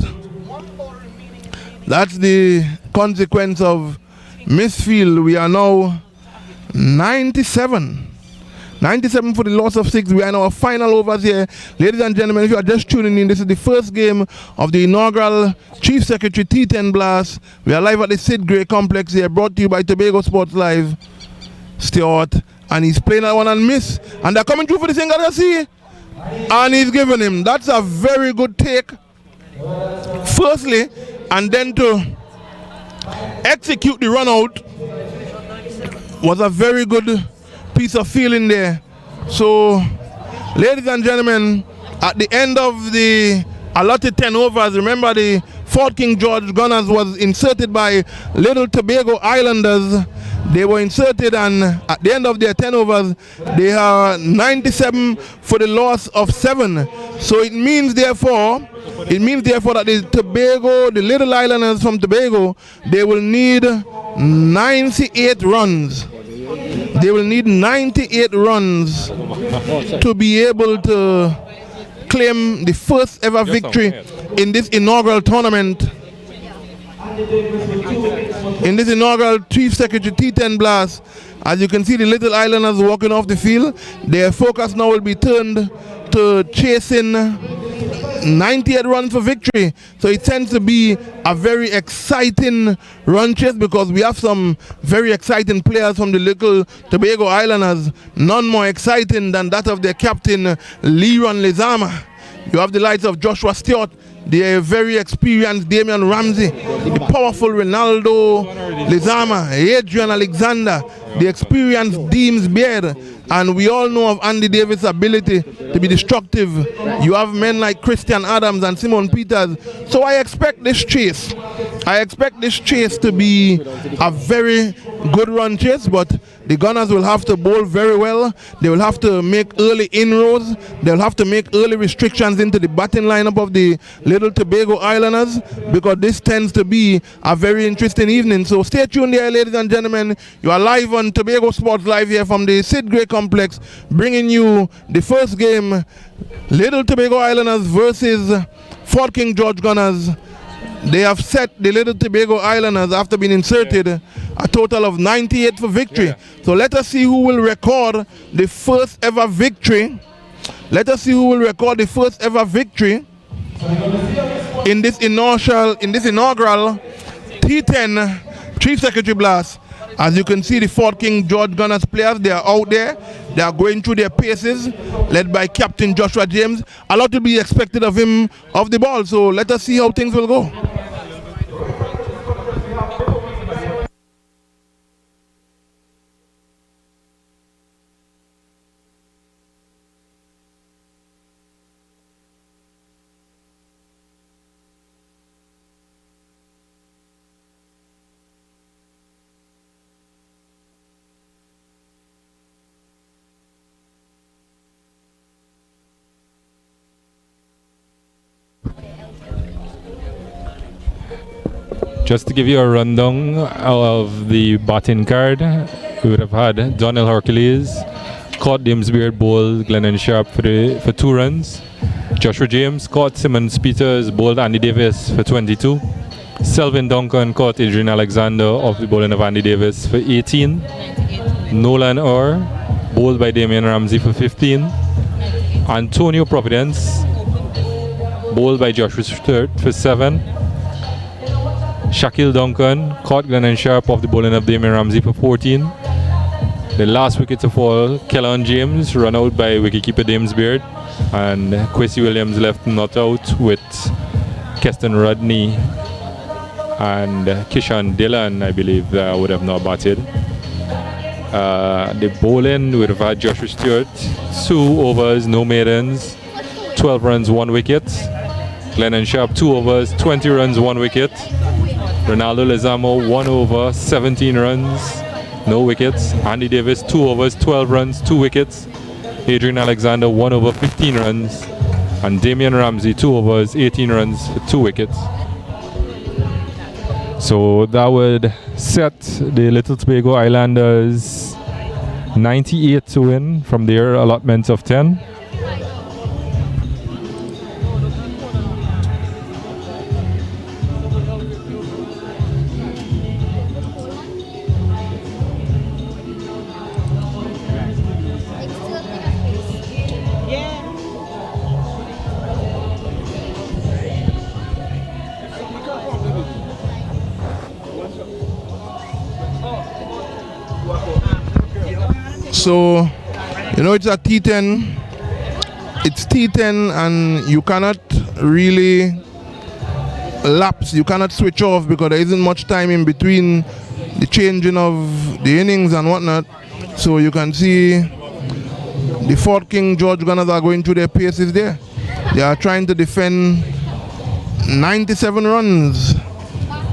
That's the consequence of misfield. We are now 97. 97 for the loss of 6. We are in our final overs here. Ladies and gentlemen, if you are just tuning in, this is the first game of the inaugural Chief Secretary T10 Blast. We are live at the Sid Gray Complex here, brought to you by Tobago Sports Live. Stewart, and he's playing that one and miss. And they're coming through for the single, see? And he's giving him. That's a very good take. Firstly, and then to execute the run out was a very good piece of feeling there. So, ladies and gentlemen, at the end of the allotted 10 overs, remember the Fort King George Gunners was inserted by Little Tobago Islanders. They were inserted, and at the end of their 10 overs, they are 97 for the loss of 7. So it means therefore that the Little Islanders from Tobago, they will need 98 runs. They will need 98 runs to be able to claim the first ever victory in this inaugural tournament. In this inaugural Chief Secretary T10 Blast, as you can see the Little Islanders walking off the field. Their focus now will be turned to chasing 98 runs for victory. So it tends to be a very exciting run chase because we have some very exciting players from the Little Tobago Islanders. None more exciting than that of their captain, Leron Lezama. You have the likes of Joshua Stewart, the very experienced Damian Ramsey, the powerful Ronaldo Lezama, Adrian Alexander, the experienced Deems Beard, and we all know of Andy Davis' ability to be destructive. You have men like Christian Adams and Simon Peters. So I expect this chase. To be a very good run chase, but the Gunners will have to bowl very well. They will have to make early inroads. They'll have to make early restrictions into the batting lineup of the Little Tobago Islanders, because this tends to be a very interesting evening. So stay tuned there, ladies and gentlemen. You are live on Tobago Sports Live here from the Sid Gray Complex, bringing you the first game, Little Tobago Islanders versus Fort King George Gunners. They have set the Little Tobago Islanders, after being inserted, a total of 98 for victory. So let us see who will record the first ever victory. In this inaugural T10 Chief Secretary Blast. As you can see, the Fort King George Gunners players, they are out there. They are going through their paces, led by Captain Joshua James. A lot to be expected of him off the ball. So let us see how things will go. Just to give you a rundown of the batting card, we would have had Donnell Hercules, caught Dimsbeard, bowled Glennon Sharp for 2 runs. Joshua James caught Simmons Peters, bowled Andy Davis for 22. Selvin Duncan caught Adrian Alexander off the bowling of Andy Davis for 18. Nolan Orr, bowled by Damian Ramsey for 15. Antonio Providence, bowled by Joshua Stewart for 7. Shaquille Duncan caught Glennon Sharp off the bowling of Damian Ramsey for 14. The last wicket to fall, Kellon James, run out by wicketkeeper Dimsbeard, and Quincy Williams left not out with Keston Rodney and Kishan Dillon, I believe, would have not batted. The bowling would have had Joshua Stewart, 2 overs, no maidens, 12 runs, 1 wicket. Glennon Sharp, 2 overs, 20 runs, 1 wicket. Ronaldo Lezamo, 1 over, 17 runs, no wickets. Andy Davis, 2 overs, 12 runs, 2 wickets. Adrian Alexander, 1 over, 15 runs. And Damian Ramsey, 2 overs, 18 runs, 2 wickets. So that would set the Little Tobago Islanders 98 to win from their allotment of 10. So, you know, it's a T10. It's T10 and you cannot really lapse. You cannot switch off because there isn't much time in between the changing of the innings and whatnot. So you can see the Fort King George Gunners are going through their paces there. They are trying to defend 97 runs.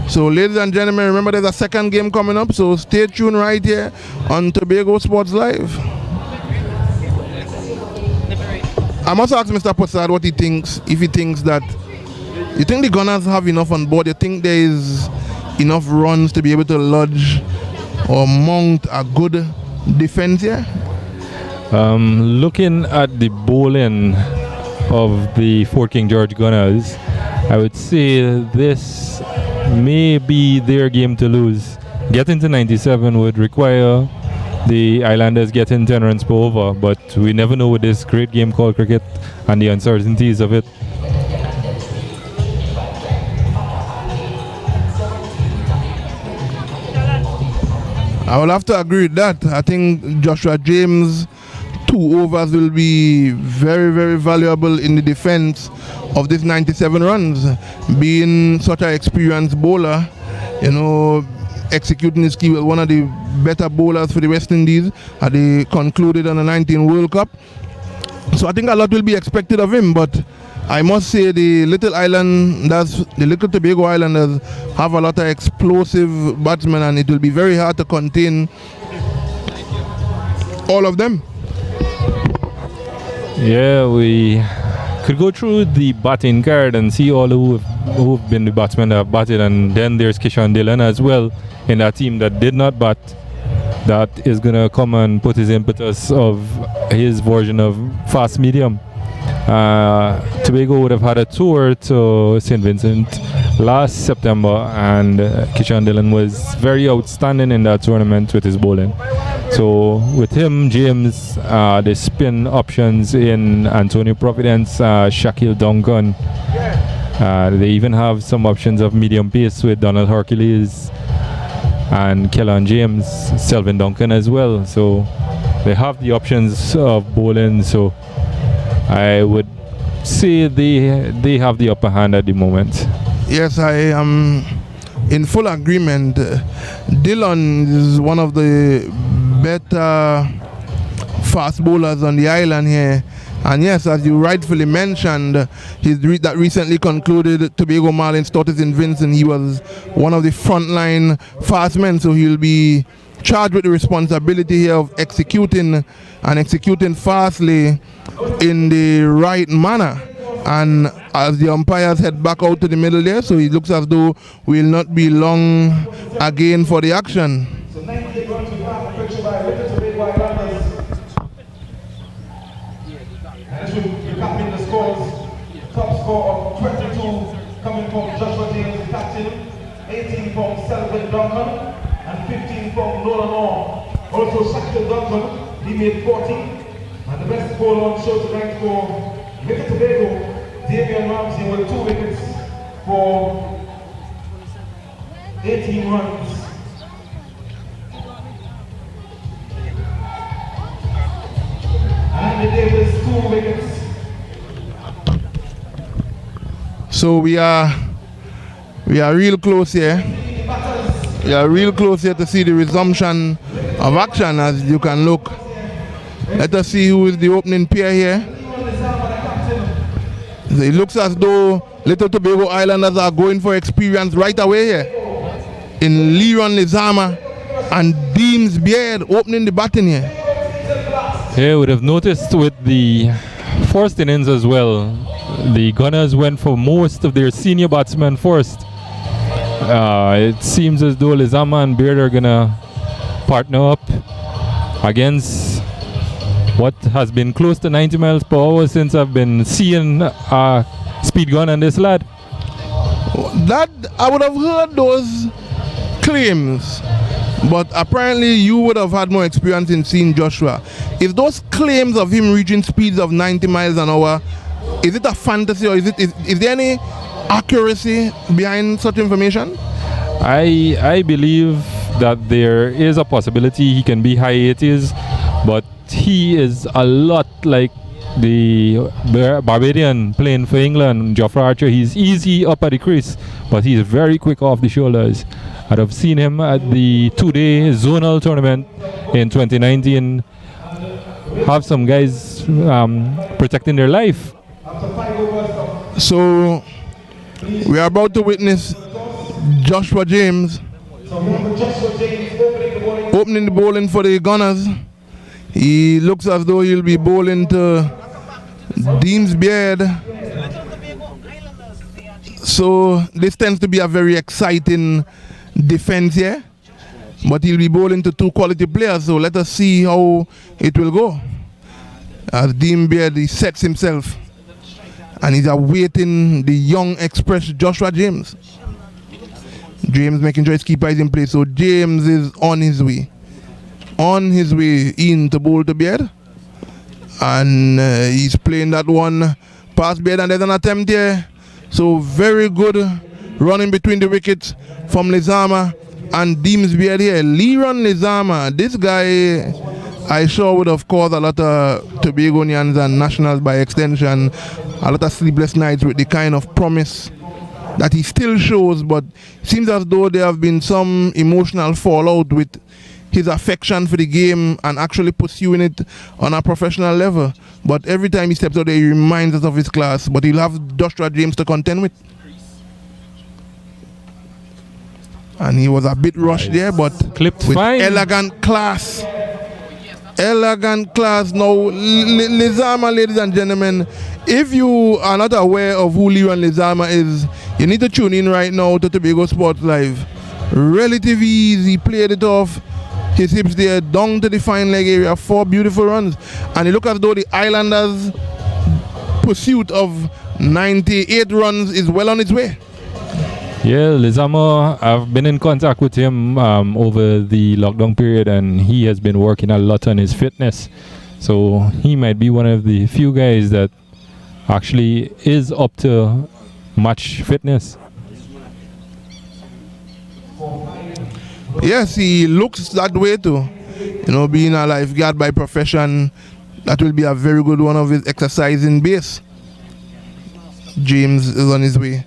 So ladies and gentlemen, remember there's a second game coming up, so stay tuned right here on Tobago Sports Live. I must ask Mr. Posad what he thinks, if he thinks that, you think the Gunners have enough on board? You think there is enough runs to be able to lodge or mount a good defense here? Looking at the bowling of the Fort King George Gunners, I would say this may be their game to lose. Getting to 97 would require the Islanders getting 10 runs per over, but we never know with this great game called cricket and the uncertainties of it. I will have to agree with that. I think Joshua James' 2 overs will be very, very valuable in the defense of this 97 runs. Being such an experienced bowler, you know, executing his key with one of the better bowlers for the West Indies at the concluded on the 19 World Cup. So I think a lot will be expected of him, but I must say the Little Tobago Islanders have a lot of explosive batsmen and it will be very hard to contain all of them. Yeah, we could go through the batting card and see all who've been the batsmen that have batted, and then there's Kishan Dillon as well in that team that did not bat, that is going to come and put his impetus of his version of fast medium. Tobago would have had a tour to St. Vincent last September, and Kishan Dillon was very outstanding in that tournament with his bowling. So with him, James, the spin options in Antonio Providence, Shaquille Duncan, they even have some options of medium pace with Donald Hercules and Kellan James, Selvin Duncan as well. So they have the options of bowling, so I would say they have the upper hand at the moment. Yes, I am in full agreement. Dillon is one of the better fast bowlers on the island here. And yes, as you rightfully mentioned, that recently concluded Tobago Marlins Tortoise in Vincent, he was one of the frontline fast men, so he'll be charged with the responsibility here of executing fastly in the right manner. And as the umpires head back out to the middle there, so it looks as though we'll not be long again for the action. So 98 runs with half a picture by Little Tobago Islanders. And as we recap in the scores, top score of 22 coming from Joshua James, the captain, 18 from Selvin Duncan, and 15 from Nolan Orr. Also Shaquille Duncan, he made 40. And the best bowler on show tonight for Little Tobago, Damian Ramsey with 2 wickets for 18 runs. And Andy Davis 2 wickets. So we are real close here. We are real close here to see the resumption of action. As you can look, let us see who is the opening pair here. It looks as though Little Tobago Islanders are going for experience right away here. In Leron Lizama and Deems Beard opening the batting here. Yeah, would have noticed with the first innings as well, the Gunners went for most of their senior batsmen first. It seems as though Lizama and Beard are gonna partner up against what has been close to 90 miles per hour since I've been seeing speed gun on this lad. That I would have heard those claims, but apparently you would have had more experience in seeing Joshua. Is those claims of him reaching speeds of 90 miles an hour, is it a fantasy, or is there any accuracy behind such information? I believe that there is a possibility he can be high 80s, but he is a lot like the Barbadian playing for England, Geoffrey Archer. He's easy up at the crease, but he's very quick off the shoulders. I've seen him at the 2-day zonal tournament in 2019 have some guys protecting their life. So we are about to witness Joshua James opening the bowling for the Gunners. He looks as though he'll be bowling to Deems Beard. So this tends to be a very exciting defense here, but he'll be bowling to two quality players, so let us see how it will go. As Deems Beard, he sets himself and he's awaiting the young express Joshua James. James making sure his keeper is in place, so James is on his way in to bowl to Beard, and he's playing that one past Beard, and there's an attempt here. So very good running between the wickets from Lizama and Deems Beard here. Leron Lizama, this guy I sure would have caused a lot of Tobagonians and nationals by extension a lot of sleepless nights with the kind of promise that he still shows, but seems as though there have been some emotional fallout with his affection for the game and actually pursuing it on a professional level. But every time he steps out there, he reminds us of his class, but he'll have Joshua James to contend with. And he was a bit rushed there, but clipped with fine. Elegant class. Elegant class. Now, Lizama, ladies and gentlemen, if you are not aware of who Leron Lizama is, you need to tune in right now to Tobago Sports Live. Relatively easy, played it off. His hips there, down to the fine leg area, 4 beautiful runs. And it looks as though the Islanders' pursuit of 98 runs is well on its way. Yeah, Lizama, I've been in contact with him over the lockdown period, and he has been working a lot on his fitness. So he might be one of the few guys that actually is up to match fitness. Yes, he looks that way too. You know, being a lifeguard by profession, that will be a very good one of his exercising base. James is on his way.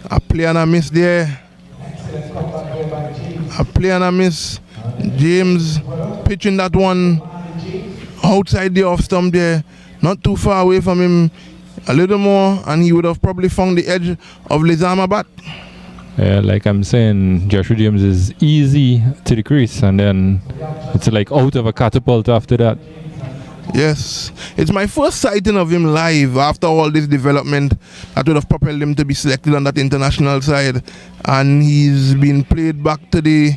A play and a miss there. A play and a miss. James pitching that one outside the off stump there. Not too far away from him. A little more and he would have probably found the edge of Lizama bat. Yeah, like I'm saying, Joshua James is easy to the crease, and then it's like out of a catapult after that. Yes, it's my first sighting of him live after all this development that would have propelled him to be selected on that international side, and he's been played back to the,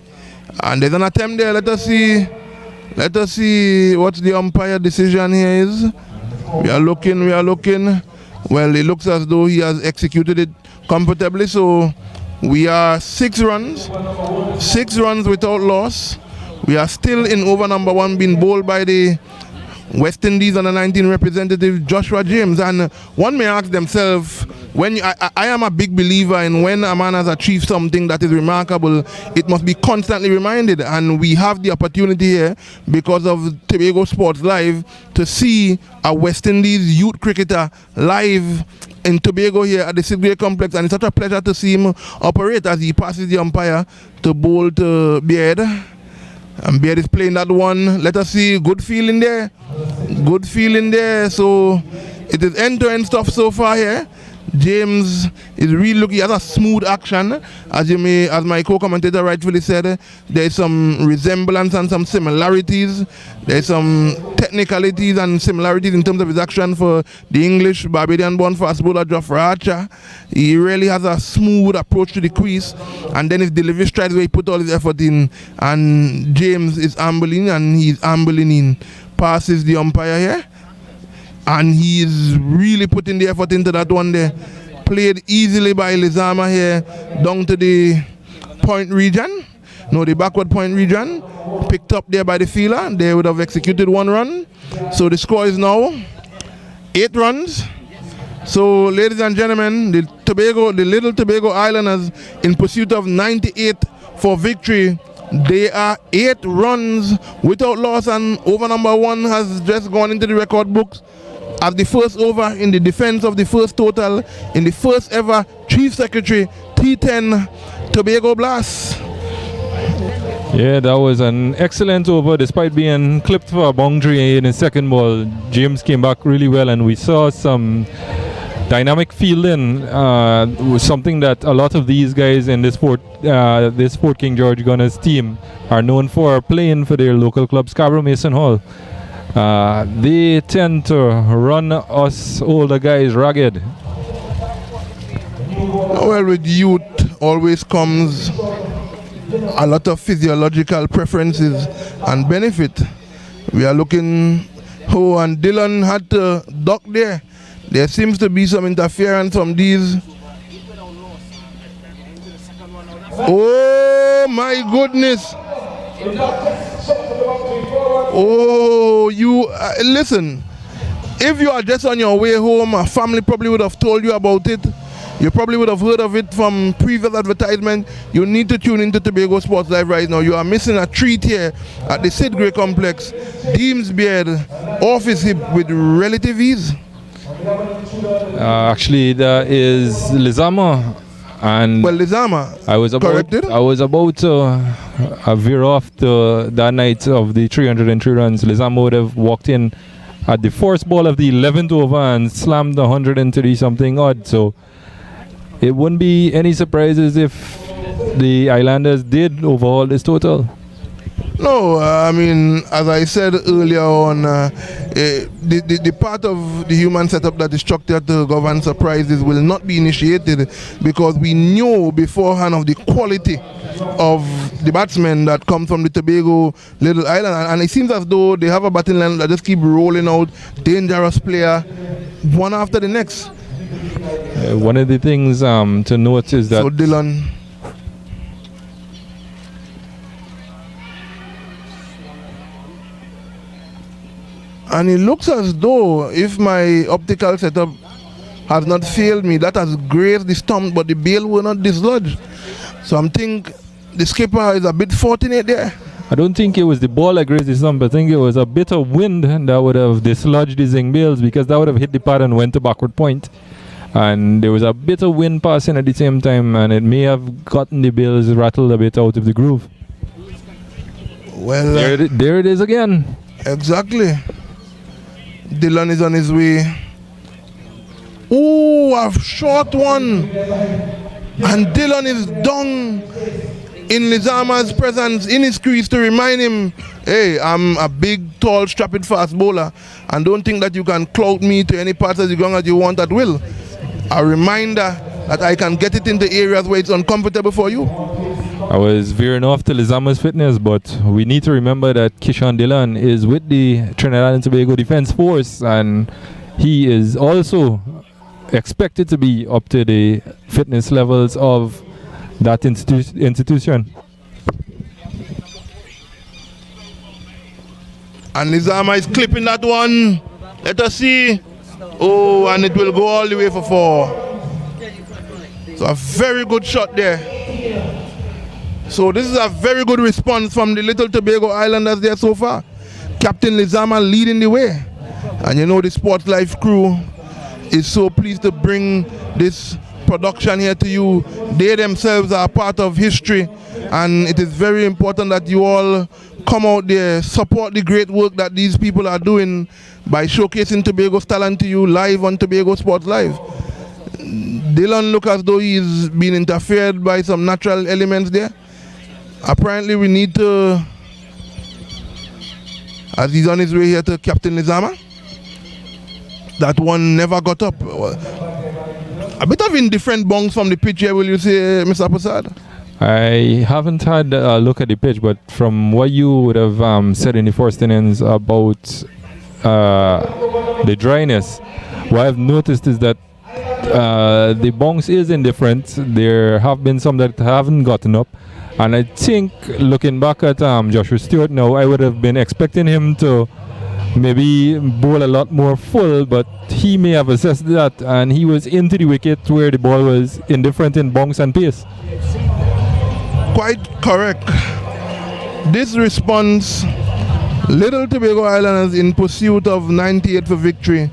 and there's an attempt there. Let us see what the umpire decision here is. We are looking. Well, it looks as though he has executed it comfortably, so we are 6 runs without loss. We are still in over number 1, being bowled by the West Indies under 19 representative Joshua James. And one may ask themselves, I am a big believer in when a man has achieved something that is remarkable, it must be constantly reminded. And we have the opportunity here, because of Tobago Sports Live, to see a West Indies youth cricketer live in Tobago here at the Sidgray Complex, and it's such a pleasure to see him operate as he passes the umpire to bowl to Beard. And Beard is playing that one. Let us see. Good feeling there. So it is end-to-end stuff so far here. James is really looking, he has a smooth action. As my co-commentator rightfully said, there's some resemblance and some similarities. There's some technicalities and similarities in terms of his action for the English Barbadian-born fast bowler Geoffrey Archer. He really has a smooth approach to the crease, and then his delivery strides where he put all his effort in, and James is ambling, and he's ambling in, passes the umpire here. And he is really putting the effort into that one there. Played easily by Lizama here down to the point region. No, the backward point region. Picked up there by the fielder. They would have executed 1 run. So the score is now 8 runs. So, ladies and gentlemen, the little Tobago Islanders in pursuit of 98 for victory. They are 8 runs without loss, and over number 1 has just gone into the record books as the first over in the defense of the first total in the first ever Chief Secretary T10 Tobago Blast. Yeah, that was an excellent over despite being clipped for a boundary in his second ball. James came back really well, and we saw some dynamic fielding, something that a lot of these guys in this Fort King George Gunners team are known for, playing for their local club, Scarborough Mason Hall. They tend to run us older guys ragged. Well, with youth always comes a lot of physiological preferences and benefit. We are looking, and Dylan had to duck there. There seems to be some interference from these. Oh my goodness. Oh, you listen. If you are just on your way home, a family probably would have told you about it. You probably would have heard of it from previous advertisement. You need to tune into Tobago Sports Live right now. You are missing a treat here at the Sid Gray Complex. Deems Beard off his hip with relative ease. Actually, there is Lizama. And well, Lizama, I was about to veer off to that night of the 303 runs. Lizama would have walked in at the first ball of the 11th over and slammed 130 something odd. So it wouldn't be any surprises if the Islanders did overhaul this total. No, I mean, as I said earlier on, the part of the human setup that is structured to govern surprises will not be initiated, because we knew beforehand of the quality of the batsmen that come from the Tobago little island, and it seems as though they have a batting line that just keep rolling out dangerous player one after the next. One of the things to note is that so Dylan, and it looks as though, if my optical setup has not failed me, that has grazed the stump, but the bail will not dislodge. So I think the skipper is a bit fortunate there. I don't think it was the ball that grazed the stump. I think it was a bit of wind that would have dislodged the zinc bails, because that would have hit the pad and went to backward point. And there was a bit of wind passing at the same time, and it may have gotten the bails rattled a bit out of the groove. Well, there it is again. Exactly. Dylan is on his way. Oh, a short one. And Dylan is down in Lizama's presence, in his crease, to remind him, hey, I'm a big, tall, strapping fast bowler, and don't think that you can clout me to any parts of the ground that you want at will. A reminder that I can get it into areas where it's uncomfortable for you. I was veering off to Lizama's fitness, but we need to remember that Kishan Dillon is with the Trinidad and Tobago Defense Force, and he is also expected to be up to the fitness levels of that institution. And Lizama is clipping that one. Let us see. Oh, and it will go all the way for 4. So a very good shot there. So this is a very good response from the little Tobago Islanders there so far. Captain Lizama leading the way. And you know the Sports Life crew is so pleased to bring this production here to you. They themselves are part of history, and it is very important that you all come out there, support the great work that these people are doing by showcasing Tobago's talent to you live on Tobago Sports Live. Dylan look as though he's been interfered by some natural elements there. Apparently we need to, as he's on his way here to Captain Lizama, that one never got up. A bit of indifferent bongs from the pitch here, will you say, Mr. Prasad? I haven't had a look at the pitch, but from what you would have said in the first innings about the dryness, what I've noticed is that the bongs is indifferent. There have been some that haven't gotten up, and I think looking back at Joshua Stewart now, I would have been expecting him to maybe bowl a lot more full, but he may have assessed that and he was into the wicket where the ball was indifferent in bongs and pace. Quite correct. This response, Little Tobago Islanders in pursuit of 98 for victory.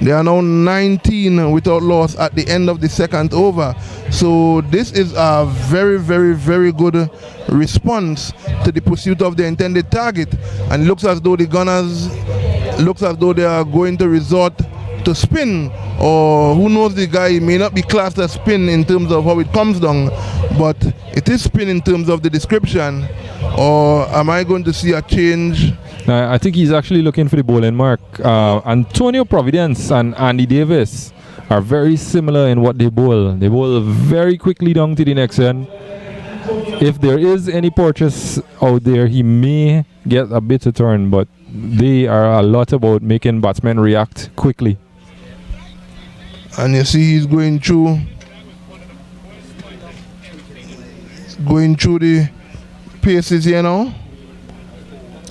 They are now 19 without loss at the end of the second over. So this is a very, very, very good response to the pursuit of the intended target. And it looks as though the Gunners, looks as though they are going to resort to spin, or who knows, the guy may not be classed as spin in terms of how it comes down, but it is spin in terms of the description. Or am I going to see a change? I think he's actually looking for the bowling mark. Antonio Providence and Andy Davis are very similar in what they bowl. They bowl very quickly down to the next end. If there is any purchase out there, he may get a bit of turn, but they are a lot about making batsmen react quickly. And you see he's going through the paces here now,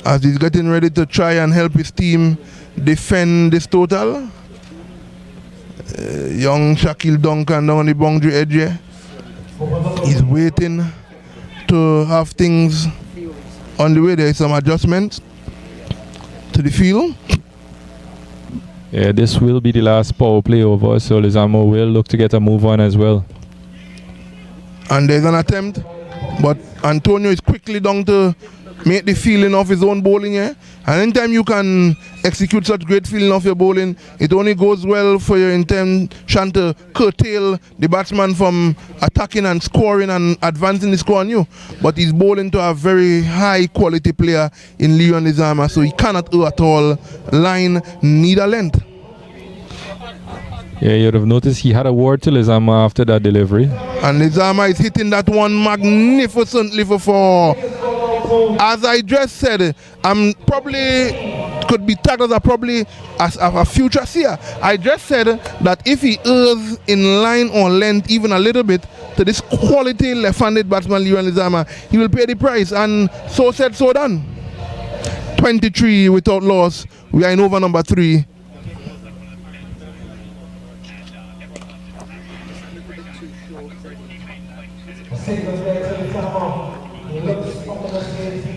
as he's getting ready to try and help his team defend this total. Young Shaquille Duncan down on the boundary edge here. He's waiting to have things on the way. There is some adjustments to the field. Yeah, this will be the last power play over, so Lizamo will look to get a move on as well. And there's an attempt, but Antonio is quickly down to make the feeling of his own bowling here. And anytime you can execute such great feeling of your bowling, it only goes well for your intention to curtail the batsman from attacking and scoring and advancing the score on you. But he's bowling to a very high quality player in Leon Lizama, so he cannot err at all. Line, neither length. Yeah, you'd have noticed he had a word to Lizama after that delivery. And Lizama is hitting that one magnificently for four. As I just said, I'm probably could be tagged as a future seer. I just said that if he errs in line or length even a little bit to this quality left-handed batsman Leon Lizama, he will pay the price. And so said, so done. 23 without loss. We are in over number 3.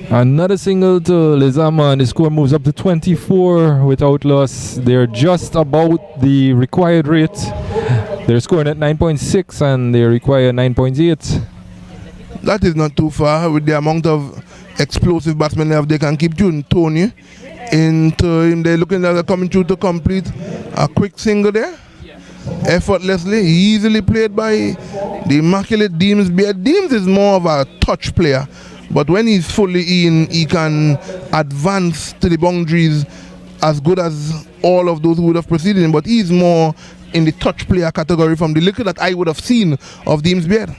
Another single to Lizama, and the score moves up to 24 without loss. They're just about the required rate. They're scoring at 9.6 and they require 9.8. That is not too far with the amount of explosive batsmen they have. They can keep Tony into him. They're looking at coming through to complete a quick single there. Effortlessly, easily played by the immaculate Deems. Deems is more of a touch player, but when he's fully in, he can advance to the boundaries as good as all of those who would have preceded him. But he's more in the touch player category from the little that I would have seen of Deems Beard.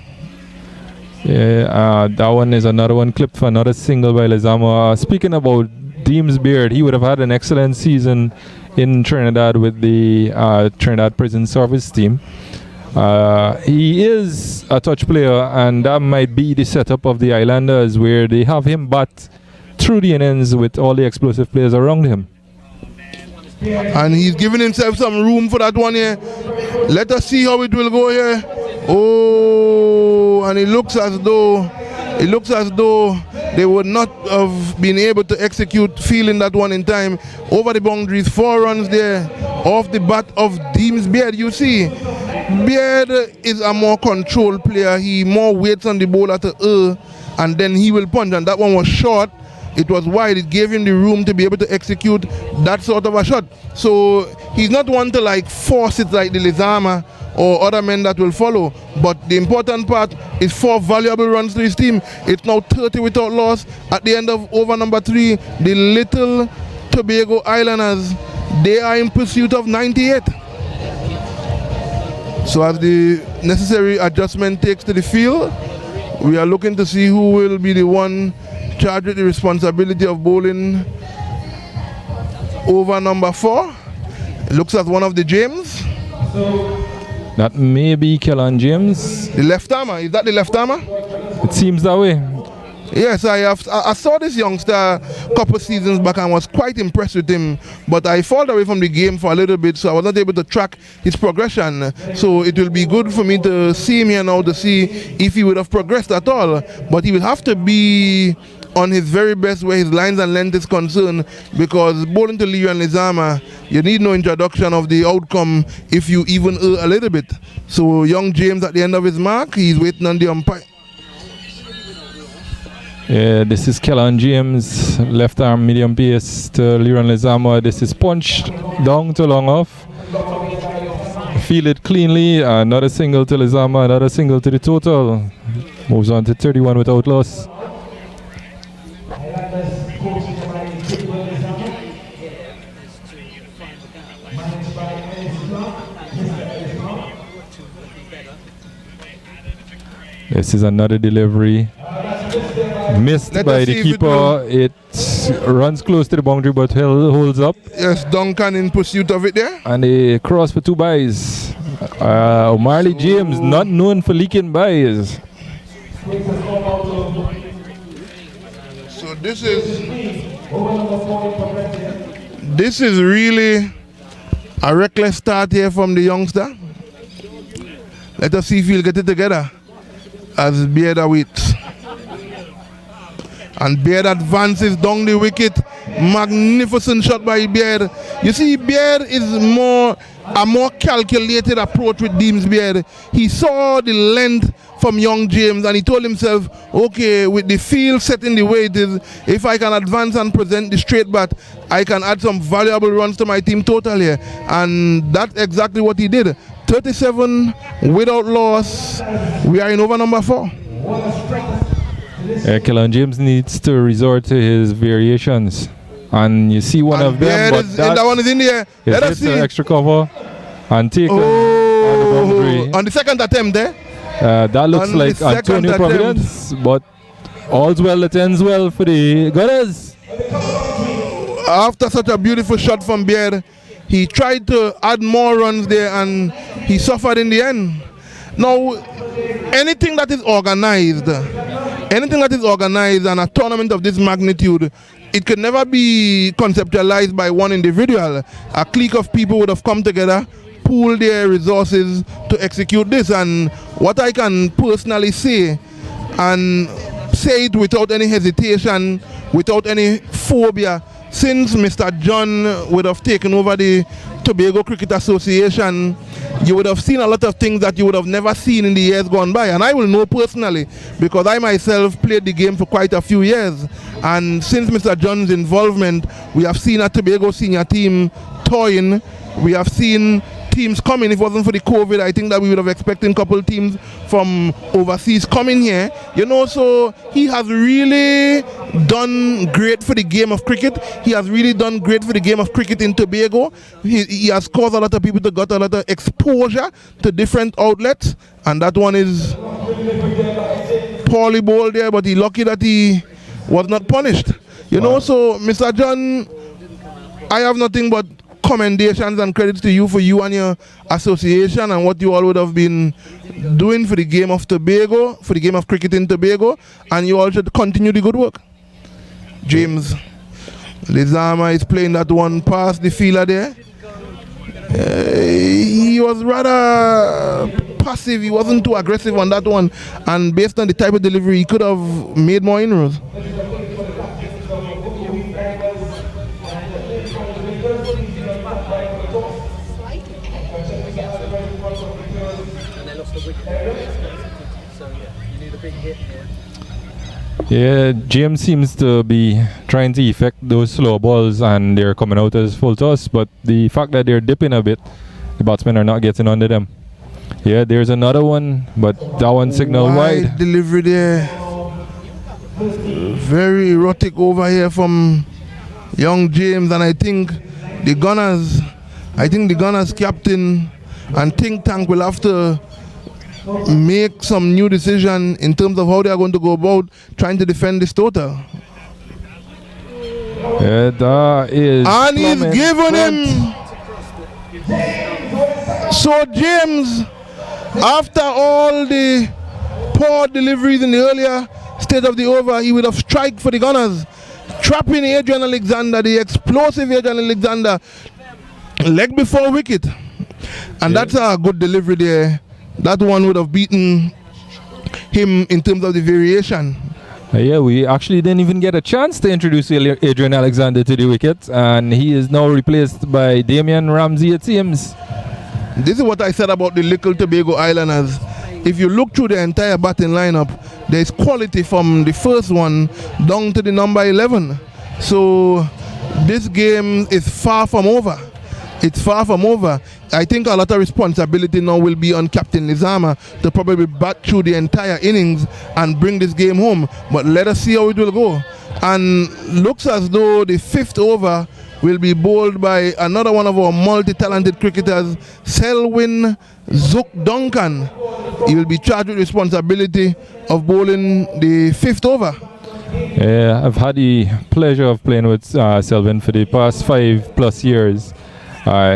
Yeah, that one is another one clipped for another single by Lizama. Speaking about Deems Beard, he would have had an excellent season in Trinidad with the Trinidad Prison Service team. He is a touch player, and that might be the setup of the Islanders, where they have him bat through the innings with all the explosive players around him. And he's giving himself some room for that one here. Let us see how it will go here. Oh, and it looks as though they would not have been able to execute feeling that one in time. Over the boundaries, 4 runs there off the bat of Deems Beard. You see, Beard is a more controlled player. He more waits on the bowler to and then he will punch. And that one was short. It was wide. It gave him the room to be able to execute that sort of a shot. So he's not one to like force it like the Lizama or other men that will follow. But the important part is 4 valuable runs to his team. It's now 30 without loss. At the end of over number 3, the little Tobago Islanders, they are in pursuit of 98. So as the necessary adjustment takes to the field, we are looking to see who will be the one charged with the responsibility of bowling over number 4. It looks as one of the James. That may be Kellan James. The left armer, is that the left armer? It seems that way. Yes, I saw this youngster a couple seasons back and was quite impressed with him, but I fell away from the game for a little bit, so I was not able to track his progression. So it will be good for me to see him here now to see if he would have progressed at all. But he will have to be on his very best where his lines and length is concerned, because bowling to Leo and Lizama, you need no introduction of the outcome if you even err a little bit. So young James at the end of his mark, he's waiting on the umpire. Yeah, this is Kellan James, left arm medium pace to Liran Lezama. This is punched down to long off. Fielded cleanly, another single to Lezama, another single to the total. Moves on to 31 without loss. This is another delivery. Missed by the keeper. It runs close to the boundary but holds up. Yes, Duncan in pursuit of it there. And a cross for 2 byes. O'Marley James, not known for leaking byes. So this is really a reckless start here from the youngster. Let us see if he'll get it together as Beard awaits. And Beard advances down the wicket. Magnificent shot by Beard. You see, Beard is a more calculated approach with Deems Beard. He saw the length from young James and he told himself, okay, with the field set in the way it is, if I can advance and present the straight bat, I can add some valuable runs to my team total here. And that's exactly what he did. 37 without loss. We are in over number 4. Kellan James needs to resort to his variations, and you see one of them, but that one is in the air. Let us see. Extra cover and taken on the boundary. On the second attempt there. That looks on like Antonio Providence, but all's well that ends well for the Gunners. After such a beautiful shot from Beard, he tried to add more runs there and he suffered in the end. Now, anything that is organized and a tournament of this magnitude, it could never be conceptualized by one individual. A clique of people would have come together, pooled their resources to execute this. And what I can personally say, and say it without any hesitation, without any phobia, since Mr. John would have taken over the Tobago Cricket Association, you would have seen a lot of things that you would have never seen in the years gone by. And I will know personally, because I myself played the game for quite a few years. And since Mr. John's involvement, we have seen a Tobago senior team toying. We have seen teams coming. If it wasn't for the COVID, I think that we would have expected a couple teams from overseas coming here. You know, so he has really done great for the game of cricket. He has really done great for the game of cricket in Tobago. He has caused a lot of people to get a lot of exposure to different outlets. And that one is poorly bowled there, but he's lucky that he was not punished. You know, so Mr. John, I have nothing but commendations and credits to you for you and your association and what you all would have been doing for the game of Tobago, for the game of cricket in Tobago, and you all should continue the good work. James Lizama is playing that one past the fielder there. He was rather passive, he wasn't too aggressive on that one, and based on the type of delivery he could have made more inroads. Yeah, James seems to be trying to effect those slow balls and they're coming out as full toss, but the fact that they're dipping a bit, the batsmen are not getting under them. Yeah, there's another one, but that one signal wide. Delivery there. Very erotic over here from young James, and I think the Gunners captain and think tank will have to make some new decision in terms of how they are going to go about trying to defend this total. Yeah, that is. And he's given him. So James, after all the poor deliveries in the earlier stage of the over, he would have strike for the Gunners, trapping Adrian Alexander, the explosive Adrian Alexander, leg before wicket. And that's a good delivery there. That one would have beaten him in terms of the variation. Yeah, we actually didn't even get a chance to introduce Adrian Alexander to the wicket, and he is now replaced by Damian Ramsey, it seems. This is what I said about the little Tobago Islanders. If you look through the entire batting lineup, there's quality from the first one down to the number 11. So this game is far from over. It's far from over. I think a lot of responsibility now will be on Captain Lizama to probably bat through the entire innings and bring this game home. But let us see how it will go. And looks as though the fifth over will be bowled by another one of our multi-talented cricketers, Selwyn Zook Duncan. He will be charged with responsibility of bowling the fifth over. Yeah, I've had the pleasure of playing with Selwyn for the past 5+ years.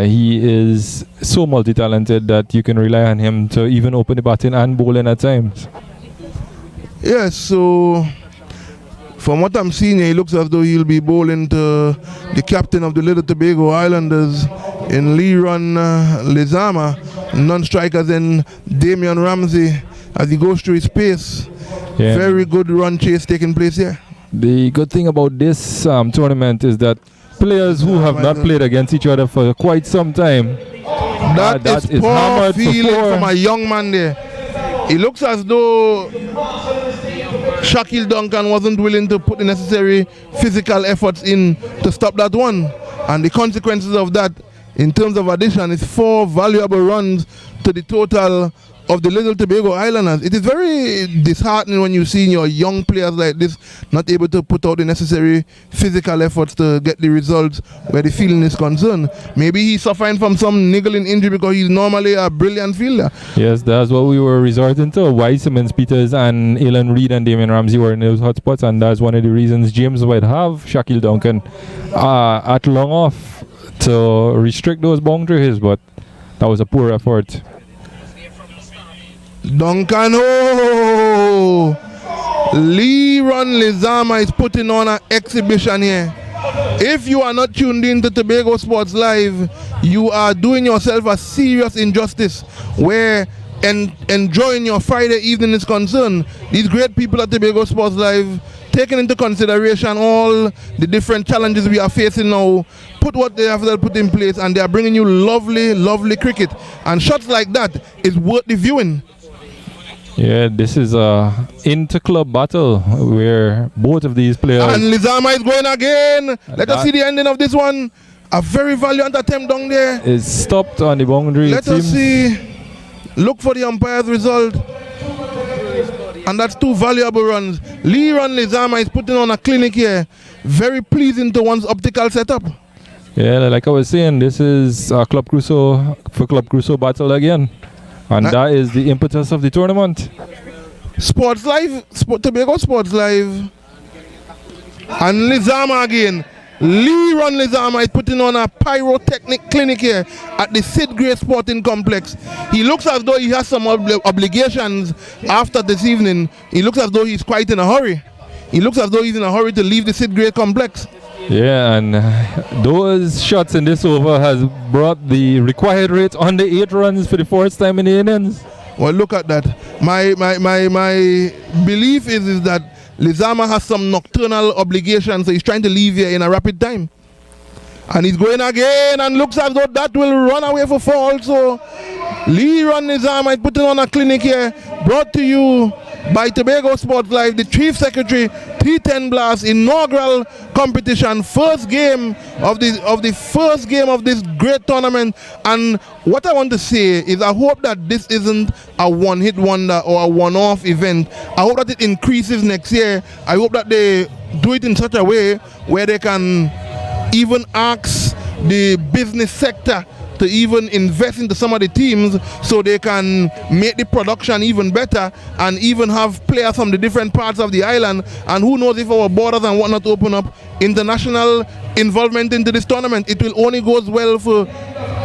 He is so multi-talented that you can rely on him to even open the batting and bowling at times. Yes, so from what I'm seeing here, it looks as though he'll be bowling to the captain of the Little Tobago Islanders in Leron Lizama, non-strikers in Damian Ramsey as he goes through his pace. Yeah. Very good run chase taking place here. The good thing about this tournament is that players who have not played against each other for quite some time, that is poor feeling from a young man there. It looks as though Shaquille Duncan wasn't willing to put the necessary physical efforts in to stop that one. And the consequences of that, in terms of addition, is 4 valuable runs to the total of the Little Tobago Islanders. It is very disheartening when you see your young players like this not able to put out the necessary physical efforts to get the results where the feeling is concerned. Maybe he's suffering from some niggling injury because he's normally a brilliant fielder. Yes, that's what we were resorting to. Why Simmons Peters and Alan Reed and Damian Ramsey were in those hotspots, and that's one of the reasons James might have Shaquille Duncan at long off to restrict those boundaries, but that was a poor effort. Duncan, oh! Leron Lizama is putting on an exhibition here. If you are not tuned in to Tobago Sports Live, you are doing yourself a serious injustice where enjoying your Friday evening is concerned. These great people at Tobago Sports Live, taking into consideration all the different challenges we are facing now, put what they have put in place, and they are bringing you lovely, lovely cricket. And shots like that is worth the viewing. Yeah, this is a inter-club battle where both of these players... And Lizama is going again. Let us see the ending of this one. A very valiant attempt down there. Is stopped on the boundary. Let us see. Look for the umpire's result. And that's 2 valuable runs. Leron Lizama is putting on a clinic here. Very pleasing to one's optical setup. Yeah, like I was saying, this is Club Crusoe battle again. And that is the impetus of the tournament. Sports Live, Tobago Sports Live. And Lizama again. Leron Lizama is putting on a pyrotechnic clinic here at the Sid Gray Sporting Complex. He looks as though he has some obligations after this evening. He looks as though he's quite in a hurry. He looks as though he's in a hurry to leave the Sid Gray Complex. Yeah, and those shots in this over has brought the required rate under 8 runs for the first time in the innings. Well, look at that. My belief is that Lizama has some nocturnal obligations, so he's trying to leave here in a rapid time. And he's going again, and looks as though that will run away for 4 also. Leron Nizama is putting on a clinic here, brought to you by Tobago Sports Live, the Chief Secretary, T10 Blast, inaugural competition, first game of this great tournament. And what I want to say is I hope that this isn't a one-hit wonder or a one-off event. I hope that it increases next year. I hope that they do it in such a way where they can even ask the business sector to even invest into some of the teams so they can make the production even better and even have players from the different parts of the island. And who knows, if our borders and whatnot open up, international involvement into this tournament, it will only go well for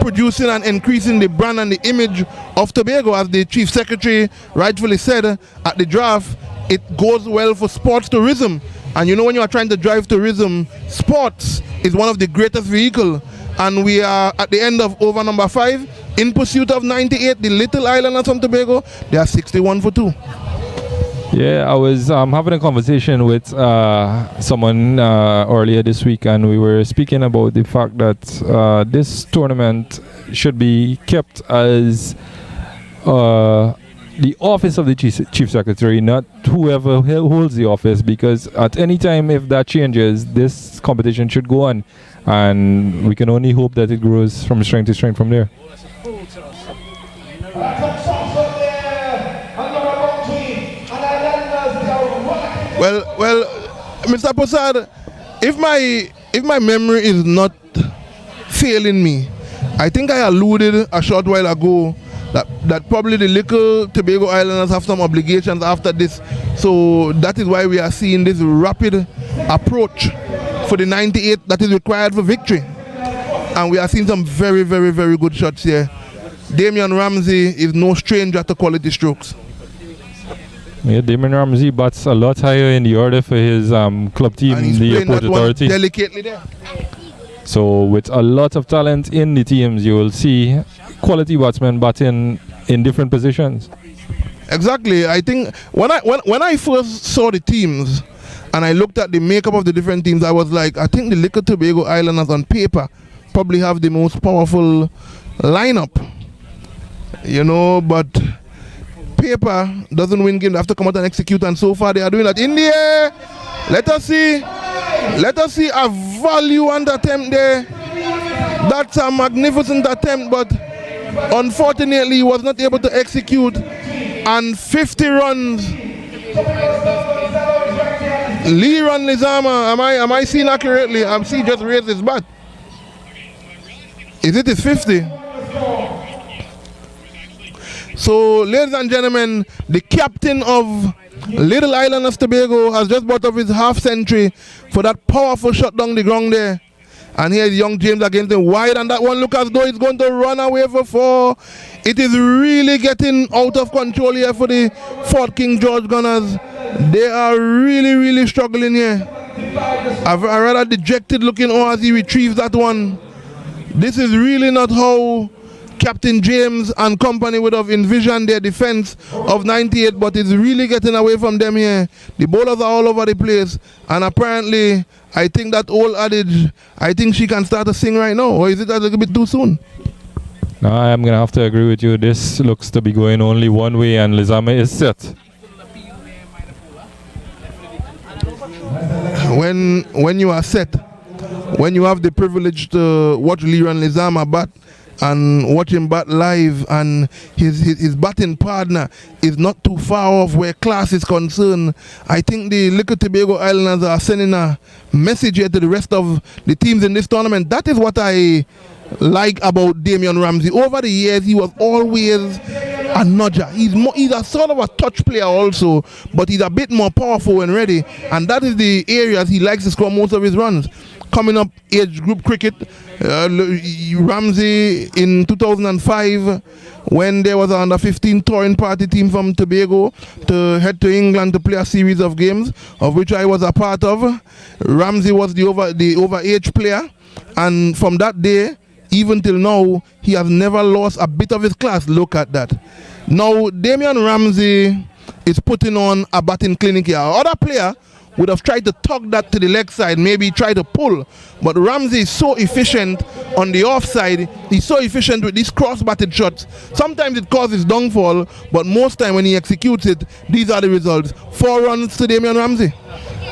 producing and increasing the brand and the image of Tobago. As the Chief Secretary rightfully said at the draft, it goes well for sports tourism. And you know, when you are trying to drive tourism, sports is one of the greatest vehicles. And we are at the end of over number 5 in pursuit of 98. The little islanders from Tobago, they are 61 for 2. Yeah, I was having a conversation with someone earlier this week, and we were speaking about the fact that this tournament should be kept as the office of the Chief Secretary, not whoever holds the office, because at any time if that changes, this competition should go on. And we can only hope that it grows from strength to strength from there. Well, Mr. Posad, if my memory is not failing me, I think I alluded a short while ago that probably the little Tobago Islanders have some obligations after this. So that is why we are seeing this rapid approach for the 98 that is required for victory. And we are seeing some very, very, very good shots here. Damian Ramsey is no stranger to quality strokes. Yeah, Damian Ramsey bats a lot higher in the order for his club team, the Port Authority. Delicately there. So with a lot of talent in the teams, you will see quality batsmen batting in different positions. Exactly. I think when I first saw the teams and I looked at the makeup of the different teams, I was like, I think the little Tobago Islanders on paper probably have the most powerful lineup. You know, but paper doesn't win games. They have to come out and execute, and so far they are doing that. In the air, let us see a value and attempt there. That's a magnificent attempt, but unfortunately he was not able to execute. And 50 runs. Leron Nizama, am I seeing accurately? I'm seeing just raised his bat. Is it his 50? So, ladies and gentlemen, the captain of Little Island of Tobago has just brought up his half century for that powerful shot down the ground there. And here is young James against him wide, and that one look as though he's going to run away for 4. It is really getting out of control here for the Fort King George Gunners. They are really, really struggling here. A rather dejected looking as he retrieves that one. This is really not how Captain James and company would have envisioned their defense of 98, but it's really getting away from them here. The bowlers are all over the place, and apparently I think that old adage, I think she can start to sing right now, or is it a little bit too soon? No, I'm going to have to agree with you. This looks to be going only one way, and Lizama is set. When you are set, when you have the privilege to watch Leron Lizama bat and watch him bat live, and his batting partner is not too far off where class is concerned, I think the little Tobago Islanders are sending a message here to the rest of the teams in this tournament. That is what I like about Damian Ramsey. Over the years, he was always a nudger. He's a sort of a touch player also, but he's a bit more powerful when ready, and that is the areas he likes to score most of his runs. Coming up age group cricket, Ramsey in 2005, when there was an under-15 touring party team from Tobago to head to England to play a series of games, of which I was a part of. Ramsey was the overage player, and from that day, even till now, he has never lost a bit of his class. Look at that. Now, Damian Ramsey is putting on a batting clinic here. Other player would have tried to tug that to the leg side, maybe try to pull. But Ramsey is so efficient on the offside. He's so efficient with these cross-batted shots. Sometimes it causes downfall, but most time when he executes it, these are the results. 4 runs to Damian Ramsey.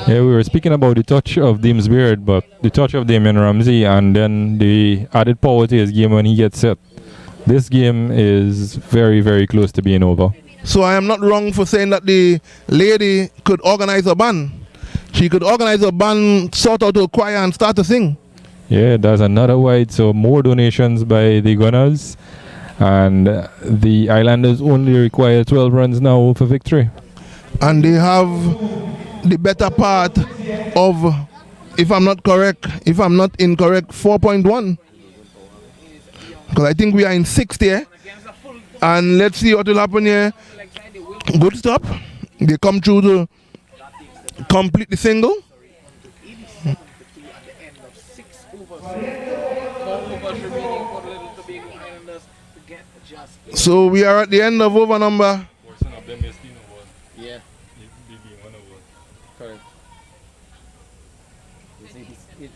Yeah, we were speaking about the touch of Deems Beard, but the touch of Damian Ramsey and then the added power to his game when he gets set. This game is very, very close to being over. So I am not wrong for saying that the lady could organize a band. She could organize a band, sort out a choir and start to sing. Yeah, there's another wide, so more donations by the Gunners. And the Islanders only require 12 runs now for victory. And they have the better part of, if I'm not incorrect, 4.1. Because I think we are in 6th here. And let's see what will happen here. Good stop. They come through to complete the single. So we are at the end of over number. Yeah. Correct.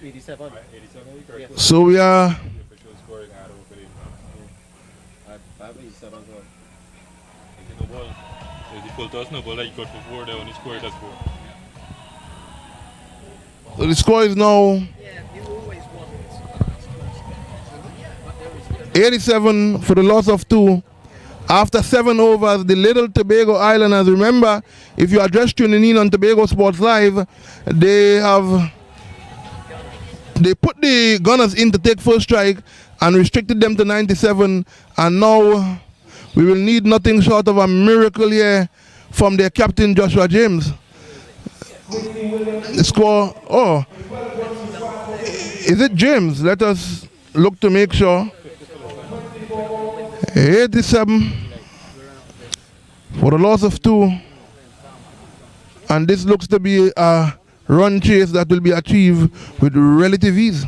87. So we are. So the score is now 87 for the loss of 2. After 7 overs, the little Tobago Islanders, remember, if you are just tuning in on Tobago Sports Live, they put the Gunners in to take first strike and restricted them to 97, and now we will need nothing short of a miracle here from their captain Joshua James. The score, is it James? Let us look to make sure. 87 for the loss of 2, and this looks to be a run chase that will be achieved with relative ease.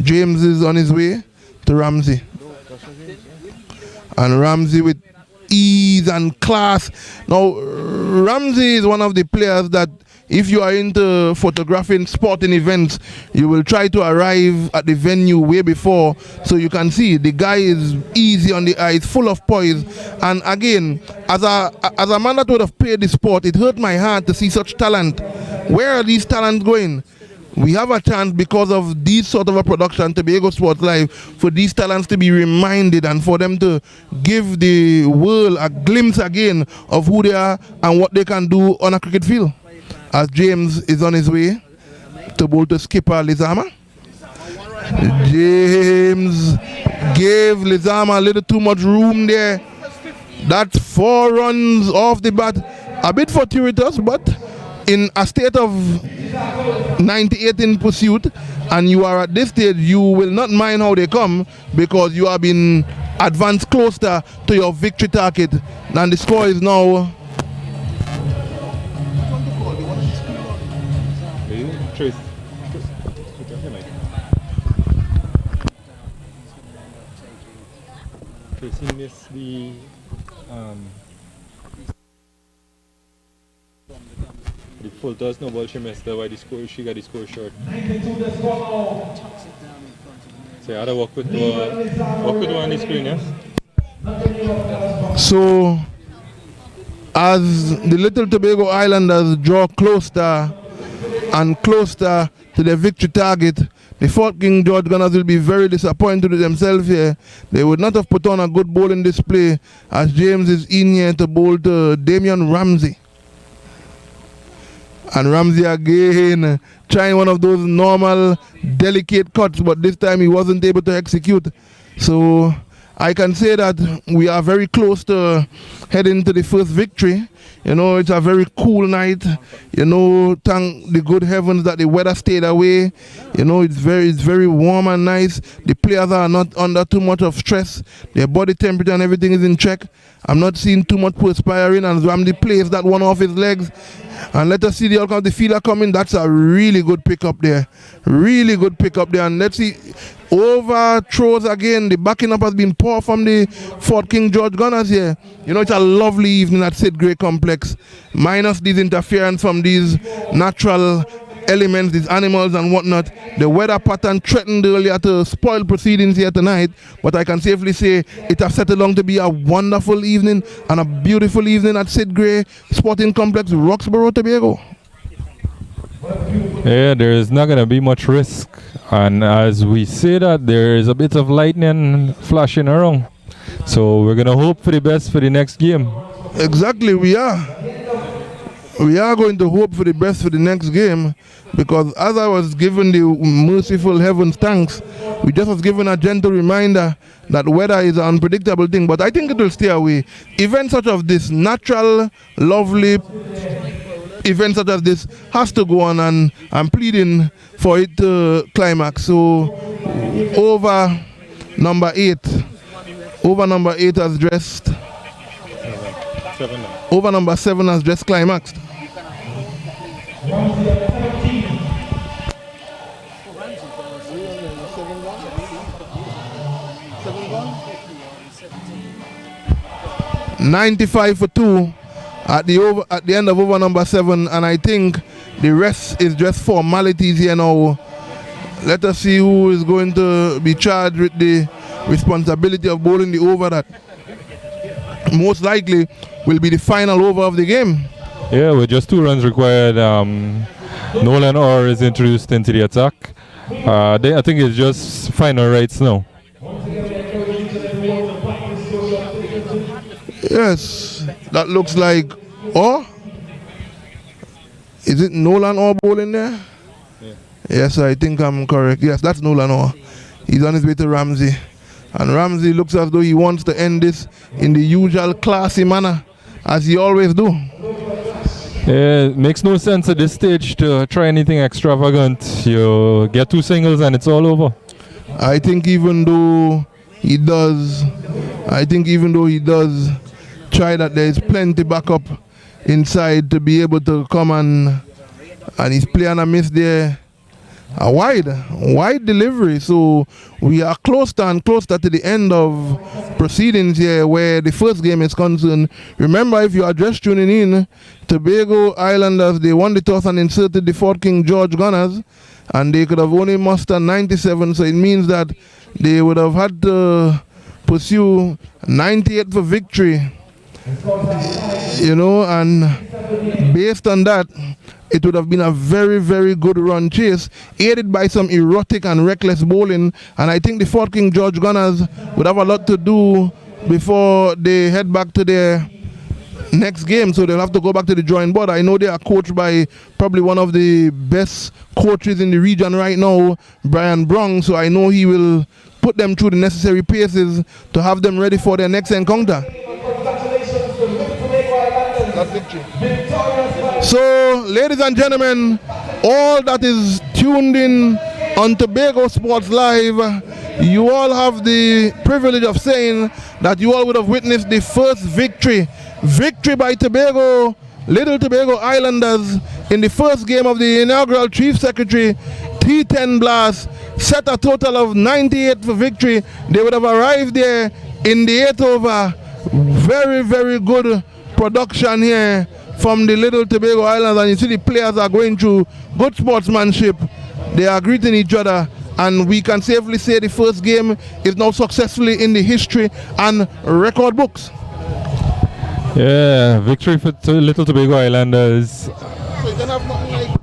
James is on his way to Ramsey, and Ramsey with ease and class. Now Ramsey is one of the players that, if you are into photographing sporting events, you will try to arrive at the venue way before, so you can see the guy is easy on the eyes, full of poise. And again, as a man that would have played the sport, it hurt my heart to see such talent. Where are these talents going? We have a chance, because of these sort of a production, Tobago Sports Live, for these talents to be reminded and for them to give the world a glimpse again of who they are and what they can do on a cricket field. As James is on his way to bowl to skipper Lizama. James gave Lizama a little too much room there. That's 4 runs off the bat. A bit fortuitous, but in a state of 98 in pursuit, and you are at this stage, you will not mind how they come, because you have been advanced closer to your victory target. And the score is now Tracy missed the full toss, no ball. She missed that. Why the score? She got the score short. So you had to walk with one on the screen, yes? So as the little Tobago Islanders draw closer and closer to their victory target, the Fort King George Gunners will be very disappointed with themselves here. They would not have put on a good bowling display, as James is in here to bowl to Damian Ramsey. And Ramsey again trying one of those normal delicate cuts, but this time he wasn't able to execute. So I can say that we are very close to heading to the first victory. You know, it's a very cool night. You know, thank the good heavens that the weather stayed away. You know, it's very warm and nice. The players are not under too much of stress. Their body temperature and everything is in check. I'm not seeing too much perspiring, and Ramsey plays that one off his legs. And let us see the outcome of the feeder coming. That's a really good pickup there. Really good pickup there. And let's see, overthrows again. The backing up has been poor from the Fort King George Gunners here. You know, it's a lovely evening at Sid Gray Complex. Minus these interference from these natural elements, these animals and whatnot. The weather pattern threatened earlier to spoil proceedings here tonight, but I can safely say it has settled along to be a wonderful evening and a beautiful evening at Sid Gray Sporting Complex, Roxborough, Tobago. Yeah, there is not going to be much risk, and as we say that, there is a bit of lightning flashing around, so we're going to hope for the best for the next game. Exactly, we are going to hope for the best for the next game, because as I was given the merciful heavens thanks, we just was given a gentle reminder that weather is an unpredictable thing, but I think it will stay away. Events such as this, natural, lovely events such as this has to go on, and I'm pleading for it to climax. So over number 8 has dressed. Over number 7 has just climaxed. $95 for 2 at the end of over number 7, and I think the rest is just formalities here now. Let us see who is going to be charged with the responsibility of bowling the over that most likely will be the final over of the game. Yeah, with just 2 runs required, Nolan Orr is introduced into the attack. I think it's just final rights now. Yes, that looks like Orr. Is it Nolan Orr bowling there? Yeah. Yes, I think I'm correct. Yes, that's Nolan Orr. He's on his way to Ramsey. And Ramsey looks as though he wants to end this in the usual classy manner, as he always do. Yeah, it makes no sense at this stage to try anything extravagant. You get 2 singles and it's all over. I think even though he does try that, there is plenty backup inside to be able to come and he's playing a miss there. A wide delivery. So we are closer to the end of proceedings here, where the first game is concerned. Remember, if you are just tuning in, Tobago Islanders, they won the toss and inserted the Fort King George Gunners, and they could have only mustered 97, so it means that they would have had to pursue 98 for victory, you know, and based on that, it would have been a very, very good run chase, aided by some erotic and reckless bowling. And I think the Fort King George Gunners would have a lot to do before they head back to their next game. So they'll have to go back to the drawing board. I know they are coached by probably one of the best coaches in the region right now, Brian Brong. So I know he will put them through the necessary paces to have them ready for their next encounter. So, ladies and gentlemen, all that is tuned in on Tobago Sports Live, you all have the privilege of saying that you all would have witnessed the first victory by Tobago, Little Tobago Islanders, in the first game of the inaugural Chief Secretary T10 Blast, set a total of 98 for victory. They would have arrived there in the 8th over. Very, very good production here from the Little Tobago Islands, and you see the players are going through good sportsmanship. They are greeting each other, and we can safely say the first game is now successfully in the history and record books. Yeah, victory for Little Tobago Islanders. So you can have nothing like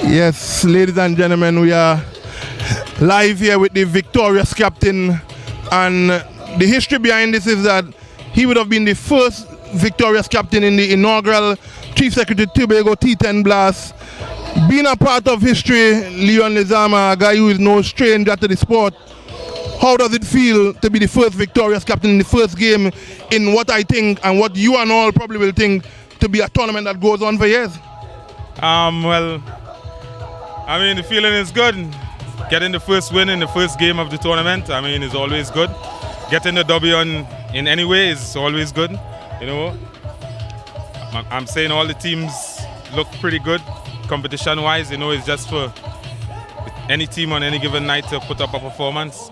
Yes, ladies and gentlemen, we are live here with the victorious captain, and the history behind this is that he would have been the first victorious captain in the inaugural Chief Secretary Tobago T10 Blast. Being a part of history, Leon Lizama, a guy who is no stranger to the sport, how does it feel to be the first victorious captain in the first game in what I think and what you and all probably will think to be a tournament that goes on for years? Well, I mean, the feeling is good. Getting the first win in the first game of the tournament, I mean, is always good. Getting the W in any way is always good. You know, I'm saying all the teams look pretty good competition-wise. You know, it's just for any team on any given night to put up a performance.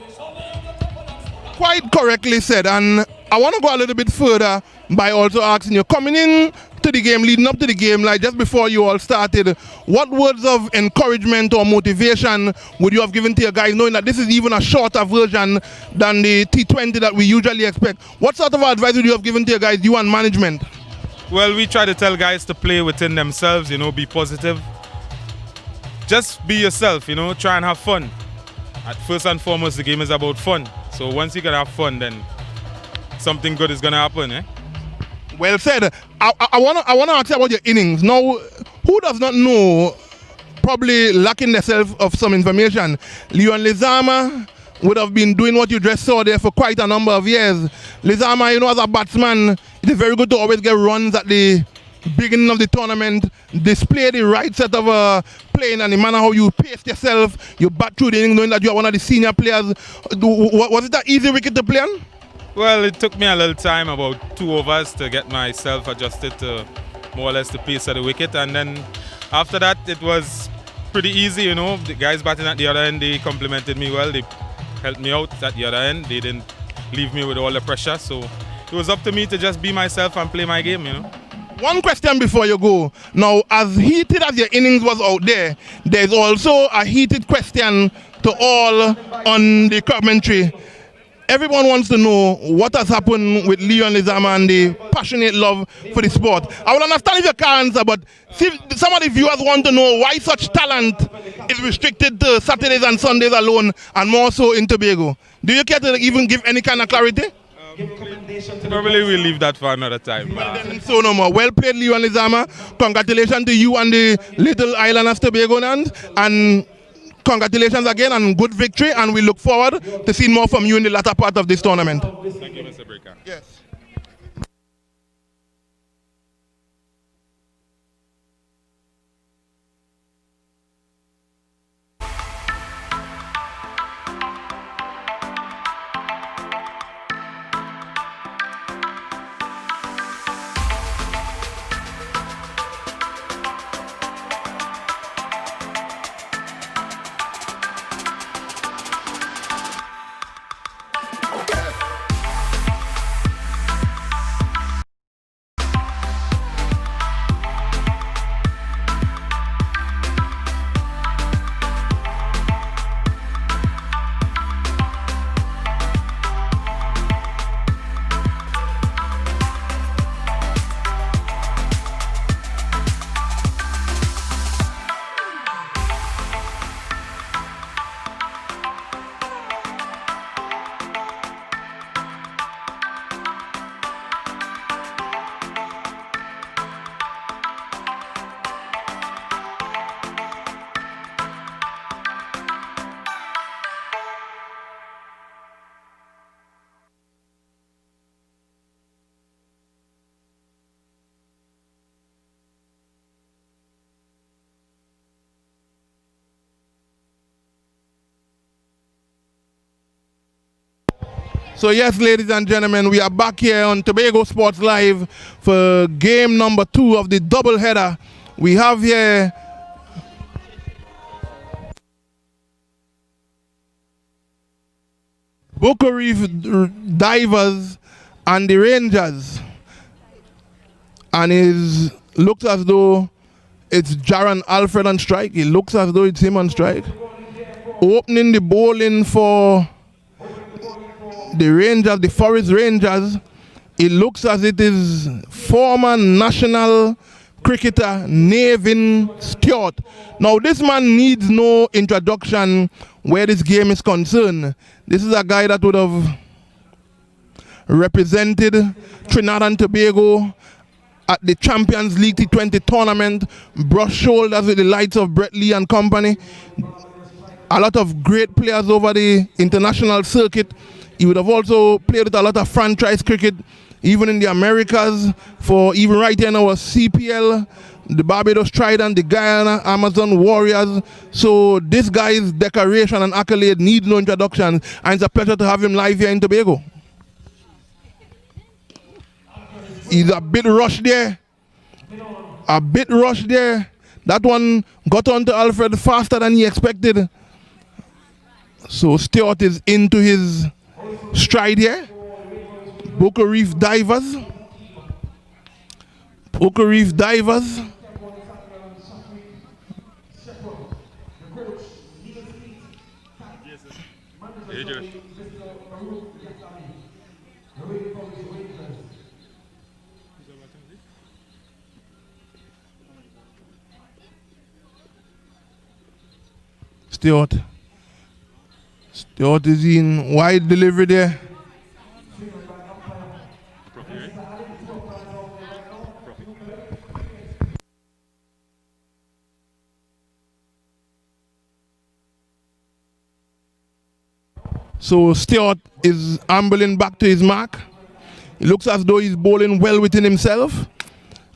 Quite correctly said, and I want to go a little bit further by also asking you, coming in to the game, leading up to the game, like just before you all started, what words of encouragement or motivation would you have given to your guys, knowing that this is even a shorter version than the T20 that we usually expect? What sort of advice would you have given to your guys, you and management? Well, we try to tell guys to play within themselves, you know, be positive. Just be yourself, you know, try and have fun. First and foremost, the game is about fun. So once you can have fun, then something good is going to happen, eh? Well said. I want to ask you about your innings. Now, who does not know, probably lacking themselves of some information, Leon Lizama would have been doing what you just saw there for quite a number of years. Lizama, you know, as a batsman, it is very good to always get runs at the beginning of the tournament, display the right set of playing and the manner how you pace yourself, you bat through the innings knowing that you are one of the senior players. Was it an easy wicket to play on? Well, it took me a little time, about 2 overs, to get myself adjusted to more or less the pace of the wicket, and then after that it was pretty easy, you know. The guys batting at the other end, they complimented me well, they helped me out at the other end, they didn't leave me with all the pressure, so it was up to me to just be myself and play my game, you know. One question before you go. Now, as heated as your innings was out there, there's also a heated question to all on the commentary. Everyone wants to know what has happened with Leon Lizama and the passionate love for the sport. I will understand if you can't answer, but some of the viewers want to know why such talent is restricted to Saturdays and Sundays alone and more so in Tobago. Do you care to even give any kind of clarity? Probably we'll leave that for another time. So no more. Well played, Leon Lizama. Congratulations to you and the little island of Tobagoans, and congratulations again and good victory, and we look forward to seeing more from you in the latter part of this tournament. Thank you, Mr. Breaker. Yes. So yes, ladies and gentlemen, we are back here on Tobago Sports Live for game number 2 of the double header. We have here Buccoo Reef Divers and the Rangers, and it looks as though it's Jaron Alfred on strike. It looks as though it's him on strike. Opening the bowling for the Rangers, the Forest Rangers, it looks as it is former national cricketer Nevin Stewart. Now this man needs no introduction where this game is concerned. This is a guy that would have represented Trinidad and Tobago at the Champions League T20 tournament, brushed shoulders with the likes of Brett Lee and company. A lot of great players over the international circuit. He would have also played with a lot of franchise cricket, even in the Americas, for even right here in our CPL, the Barbados Trident, the Guyana Amazon Warriors. So this guy's decoration and accolade needs no introduction, and it's a pleasure to have him live here in Tobago. He's a bit rushed there. A bit rushed there. That one got onto Alfred faster than he expected. So Stewart is into his stride here. Buccoo Reef divers. Buccoo Reef divers. Stewart is in wide delivery there. So Stewart is ambling back to his mark. It looks as though he's bowling well within himself.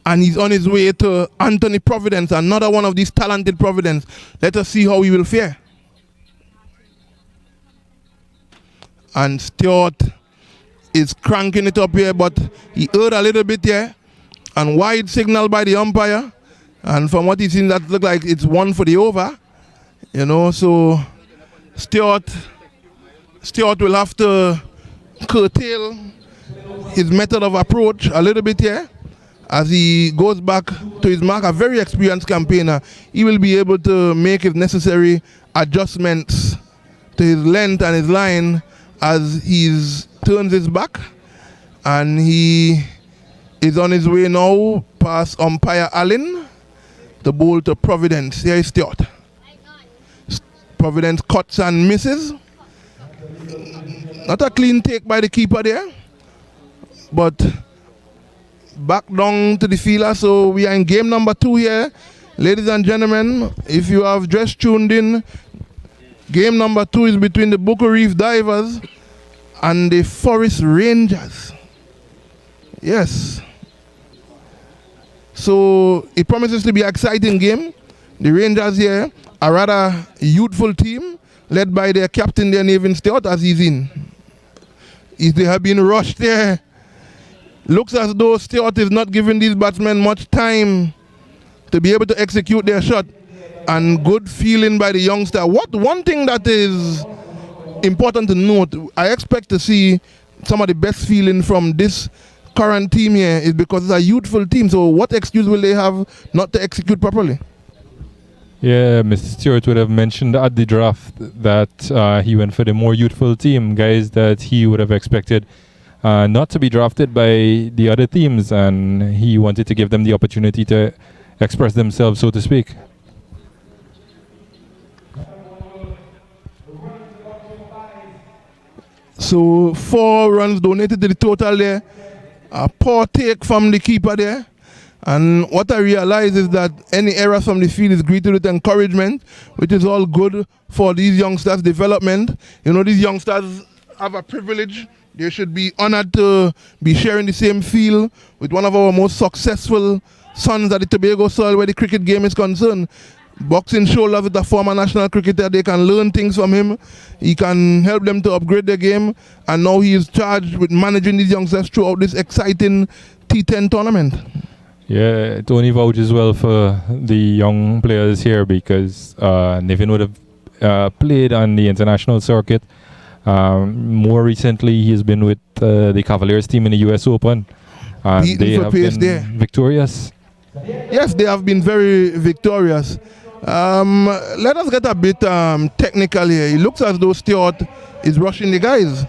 And he's on his way to Anthony Providence, another one of these talented Providence. Let us see how he will fare. And Stewart is cranking it up here, but he erred a little bit here. And wide signal by the umpire. And from what he's seen, that looks like it's one for the over. You know, so Stewart will have to curtail his method of approach a little bit here. As he goes back to his mark, a very experienced campaigner, he will be able to make his necessary adjustments to his length and his line as he turns his back. And he is on his way now past umpire Allen to bowl to Providence. Here is Stewart. Providence cuts and misses. Not a clean take by the keeper there, but back down to the fielder. So we are in game number 2 here. Ladies and gentlemen, if you have just tuned in, game number 2 is between the Buccoo Reef Divers and the Forest Rangers. Yes. So it promises to be an exciting game. The Rangers here are rather youthful team led by their captain, their Nevin Stewart, as he's in. They have been rushed there. Looks as though Stewart is not giving these batsmen much time to be able to execute their shot. And good feeling by the youngster. One thing that is important to note, I expect to see some of the best feeling from this current team here is because it's a youthful team. So what excuse will they have not to execute properly? Yeah, Mr. Stewart would have mentioned at the draft that he went for the more youthful team, guys that he would have expected not to be drafted by the other teams, and he wanted to give them the opportunity to express themselves, so to speak. So 4 runs donated to the total there. A poor take from the keeper there. And what I realize is that any errors from the field is greeted with encouragement, which is all good for these youngsters' development. You know, these youngsters have a privilege. They should be honored to be sharing the same field with one of our most successful sons at the Tobago soil where the cricket game is concerned. Boxing shoulders with a former national cricketer, they can learn things from him. He can help them to upgrade their game. And now he is charged with managing these youngsters throughout this exciting T10 tournament. Yeah, Tony vouches well for the young players here because Nevin would have played on the international circuit. More recently, he's been with the Cavaliers team in the US Open. And they have been victorious. Yes, they have been very victorious. Let us get a bit technical here. It looks as though Stewart is rushing the guys.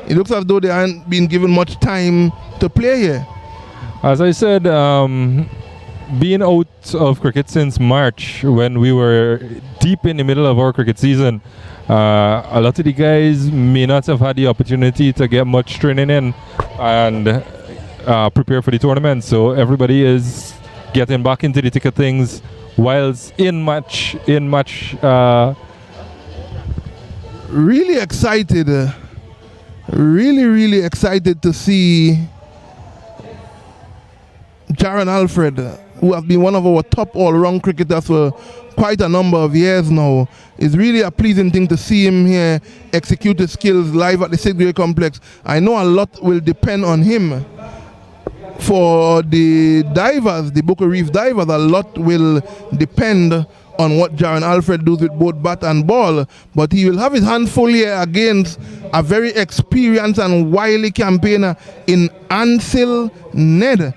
It looks as though they haven't been given much time to play here. As I said, being out of cricket since March, when we were deep in the middle of our cricket season, a lot of the guys may not have had the opportunity to get much training in and prepare for the tournament. So everybody is getting back into the thick of things whilst in match. Really excited. Really excited to see Jaron Alfred, who has been one of our top all-round cricketers for quite a number of years now. It's really a pleasing thing to see him here execute his skills live at the Sid Gray Complex. I know a lot will depend on him. For the divers, the Buccoo Reef divers, a lot will depend on what Jaron Alfred does with both bat and ball, but he will have his hands full here against a very experienced and wily campaigner in Ansel Ned,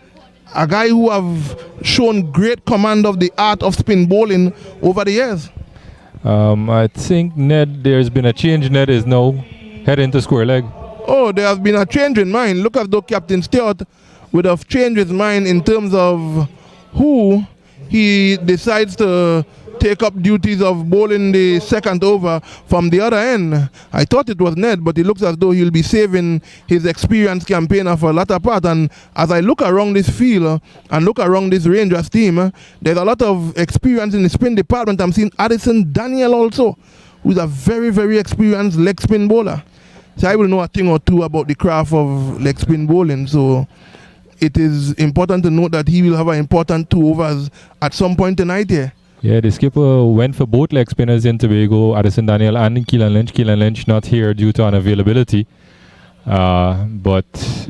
a guy who have shown great command of the art of spin bowling over the years. I think Ned, there's been a change. Ned is now heading to square leg. Oh, there has been a change in mind. Look as though Captain Stewart would have changed his mind in terms of who he decides to take up duties of bowling the second over from the other end. I thought it was Ned, but it looks as though he'll be saving his experienced campaigner for a latter part. And as I look around this field and look around this Rangers team, there's a lot of experience in the spin department. I'm seeing Addison Daniel also, who's a very experienced leg spin bowler. So I will know a thing or two about the craft of leg spin bowling. So it is important to note that he will have an important 2 overs at some point tonight here. Yeah, the skipper went for both leg spinners in Tobago, Addison Daniel and Keelan Lynch. Keelan Lynch not here due to unavailability. But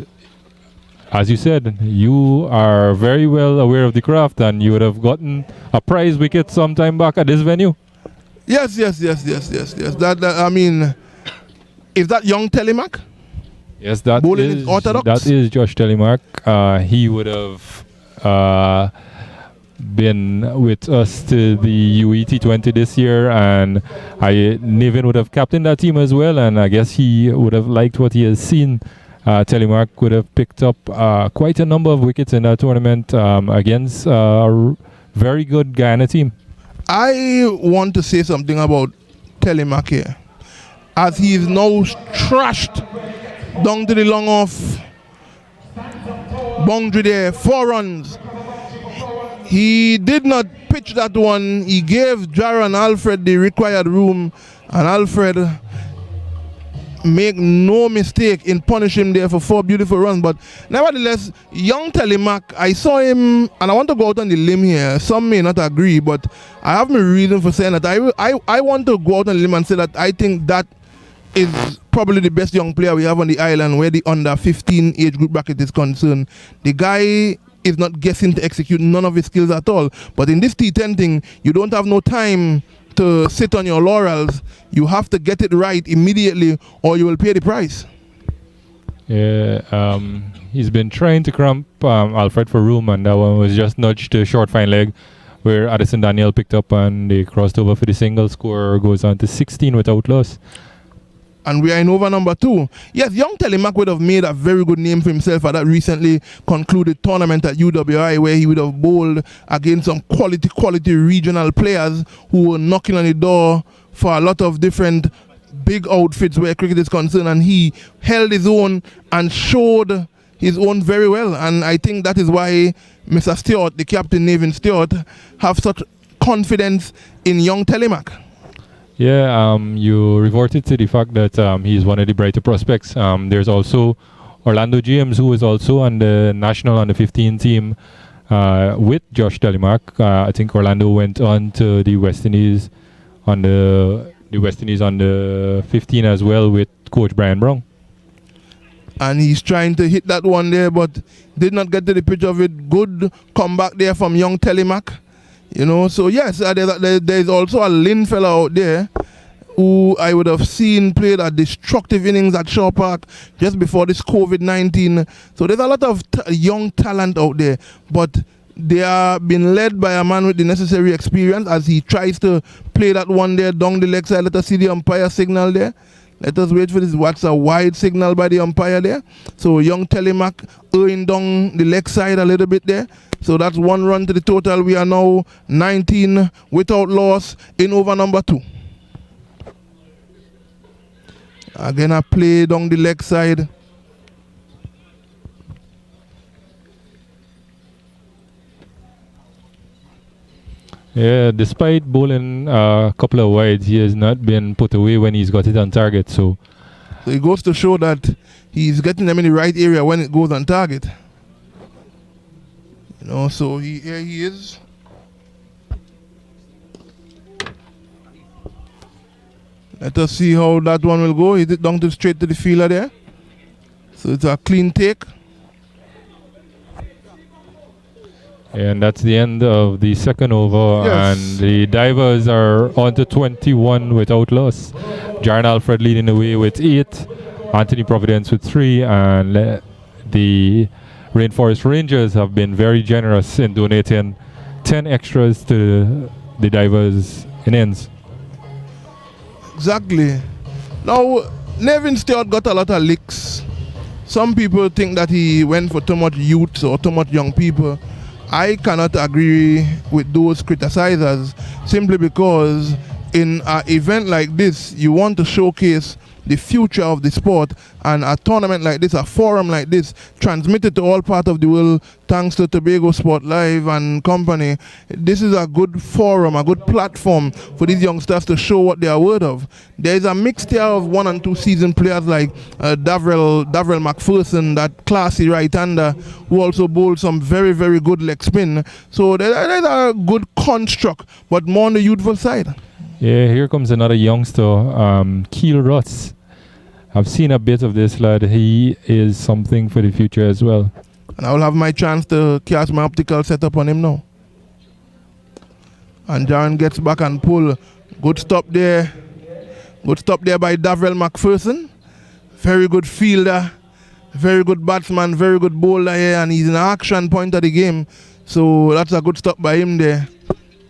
as you said, you are very well aware of the craft, and you would have gotten a prize wicket sometime back at this venue. Yes. That I mean, is that young Telemac? Yes, that bowling is is orthodox. That is Josh Telemark. He would have been with us to the UET20 this year, and Niven would have captained that team as well, and I guess he would have liked what he has seen. Telemark would have picked up quite a number of wickets in that tournament against a very good Guyana team. I want to say something about Telemark here, as he is now trashed down to the long off boundary there, 4 runs. He did not pitch that one. He gave Jaron Alfred the required room, and Alfred make no mistake in punishing him there for 4 beautiful runs. But nevertheless, young Telemac, I saw him, and I want to go out on the limb here. Some may not agree, but I have my reason for saying that. I want to go out on the limb and say that I think that is probably the best young player we have on the island where the under 15 age group bracket is concerned. The guy is not guessing to execute none of his skills at all. But in this T10 thing, you don't have no time to sit on your laurels. You have to get it right immediately or you will pay the price. Yeah, he's been trying to cramp Alfred for room, and that one was just nudged to short fine leg, where Addison Daniel picked up and they crossed over for the single. Score goes on to 16 without loss. And we are in over number 2. Yes, young Telemac would have made a very good name for himself at that recently concluded tournament at UWI, where he would have bowled against some quality regional players who were knocking on the door for a lot of different big outfits where cricket is concerned, and he held his own and showed his own very well. And I think that is why Mr. Stewart, the captain, Nathan Stewart, have such confidence in young Telemac. Yeah, you reverted to the fact that he's one of the brighter prospects. There's also Orlando James, who is also on the national under 15 team with Josh Telemark. I think Orlando went on to the West Indies on the West Indies under 15 as well with Coach Brian Brown. And he's trying to hit that one there, but did not get to the pitch of it. Good comeback there from young Telemac. You know, so yes, there's also a Lynn fella out there who I would have seen played a destructive innings at Shaw Park just before this COVID-19. So there's a lot of young talent out there, but they are being led by a man with the necessary experience as he tries to play that one there down the leg side. Let us see the umpire signal there. Let us wait for this. What's a wide signal by the umpire there? So young Telemac earning down the leg side a little bit there. So that's 1 run to the total. We are now 19 without loss in over number 2. Again, I play down the leg side. Yeah, despite bowling a couple of wides, he has not been put away when he's got it on target. So it goes to show that he's getting them in the right area when it goes on target. You know, so here he is. Let us see how that one will go. Is it down to straight to the fielder there? So it's a clean take. and that's the end of the second over. Yes. And the divers are on to 21 without loss. Jaron Alfred leading the way with 8, Anthony Providence with 3, and the Rainforest Rangers have been very generous in donating 10 extras to the divers innings. Exactly. Now, Nevin Stewart got a lot of licks. Some people think that he went for too much youth or too much young people. I cannot agree with those criticizers, simply because in an event like this, you want to showcase the future of the sport, and a tournament like this, a forum like this, transmitted to all parts of the world thanks to Tobago Sport Live and company. This is a good forum, a good platform for these youngsters to show what they are worth of. There is a mixture of 1 and 2 season players like Davrell McPherson, that classy right-hander, who also bowls some very, very good leg spin. So there's a good construct, but more on the youthful side. Yeah, here comes another youngster, Keel Ross. I've seen a bit of this lad. He is something for the future as well. And I will have my chance to cast my optical setup on him now. And Jaron gets back and pull. Good stop there. Good stop there by Davrell McPherson. Very good fielder. Very good batsman. Very good bowler here. And he's in the action point of the game. So that's a good stop by him there.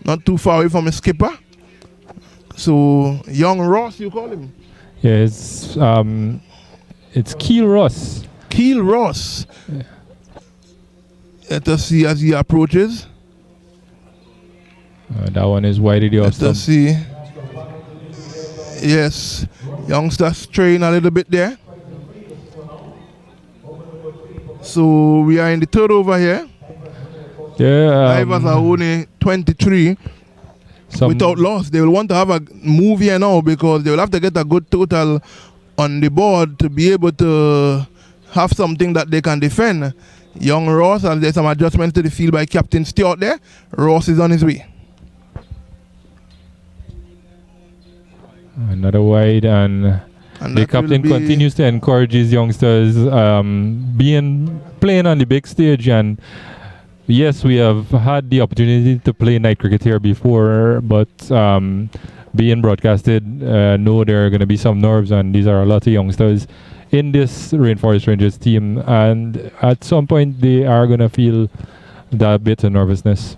Not too far away from his skipper. So, young Ross, you call him? Yeah, it's Keel Ross. Keel Ross. Yeah. Let us see as he approaches. That one is wide of the off Let us see. Yes, youngster straying a little bit there. So we are in the third over here. Yeah. Divers are only 23 without loss. They will want to have a move here now, because they will have to get a good total on the board to be able to have something that they can defend. Young Ross, and there's some adjustments to the field by Captain Stewart there. Ross is on his way. Another wide, and the captain continues to encourage his youngsters playing on the big stage. And yes, we have had the opportunity to play night cricket here before, but being broadcasted, know there are going to be some nerves, and these are a lot of youngsters in this Rainforest Rangers team, and at some point they are going to feel that bit of nervousness.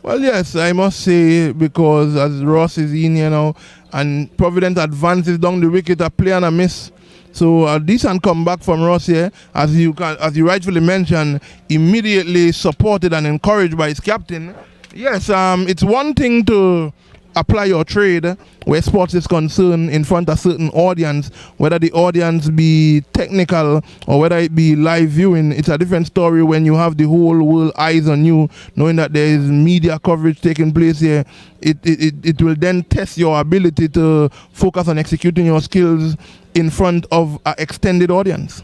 Well, yes, I must say, because as Ross is in here now, and Providence advances down the wicket, a play and a miss. So a decent comeback from Ross here, as you rightfully mentioned, immediately supported and encouraged by his captain. Yes, it's one thing to apply your trade where sports is concerned in front of a certain audience, whether the audience be technical or whether it be live viewing. It's a different story when you have the whole world eyes on you, knowing that there is media coverage taking place here. It will then test your ability to focus on executing your skills in front of an extended audience.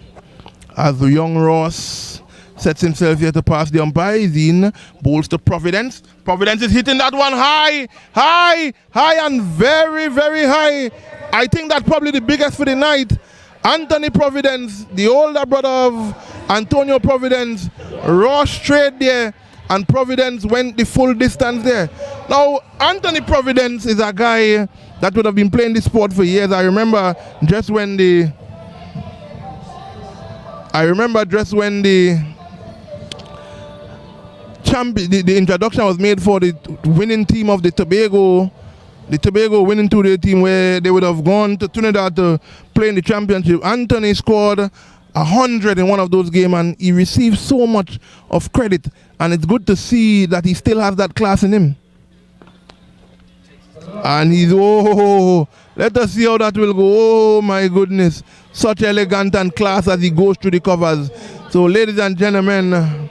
As young Ross sets himself here to pass the umpire, he's in, bowls to Providence. Providence is hitting that one high, and very, very high. I think that's probably the biggest for the night. Anthony Providence, the older brother of Antonio Providence, rushed straight there, and Providence went the full distance there. Now, Anthony Providence is a guy that would have been playing this sport for years. I remember just when the introduction was made for the winning team of the Tobago winning two-day team, where they would have gone to Trinidad to play in the championship. Anthony scored 100 in one of those games, and he received so much of credit, and it's good to see that he still has that class in him. And he's, let us see how that will go. Oh my goodness, such elegant and class as he goes through the covers. So ladies and gentlemen,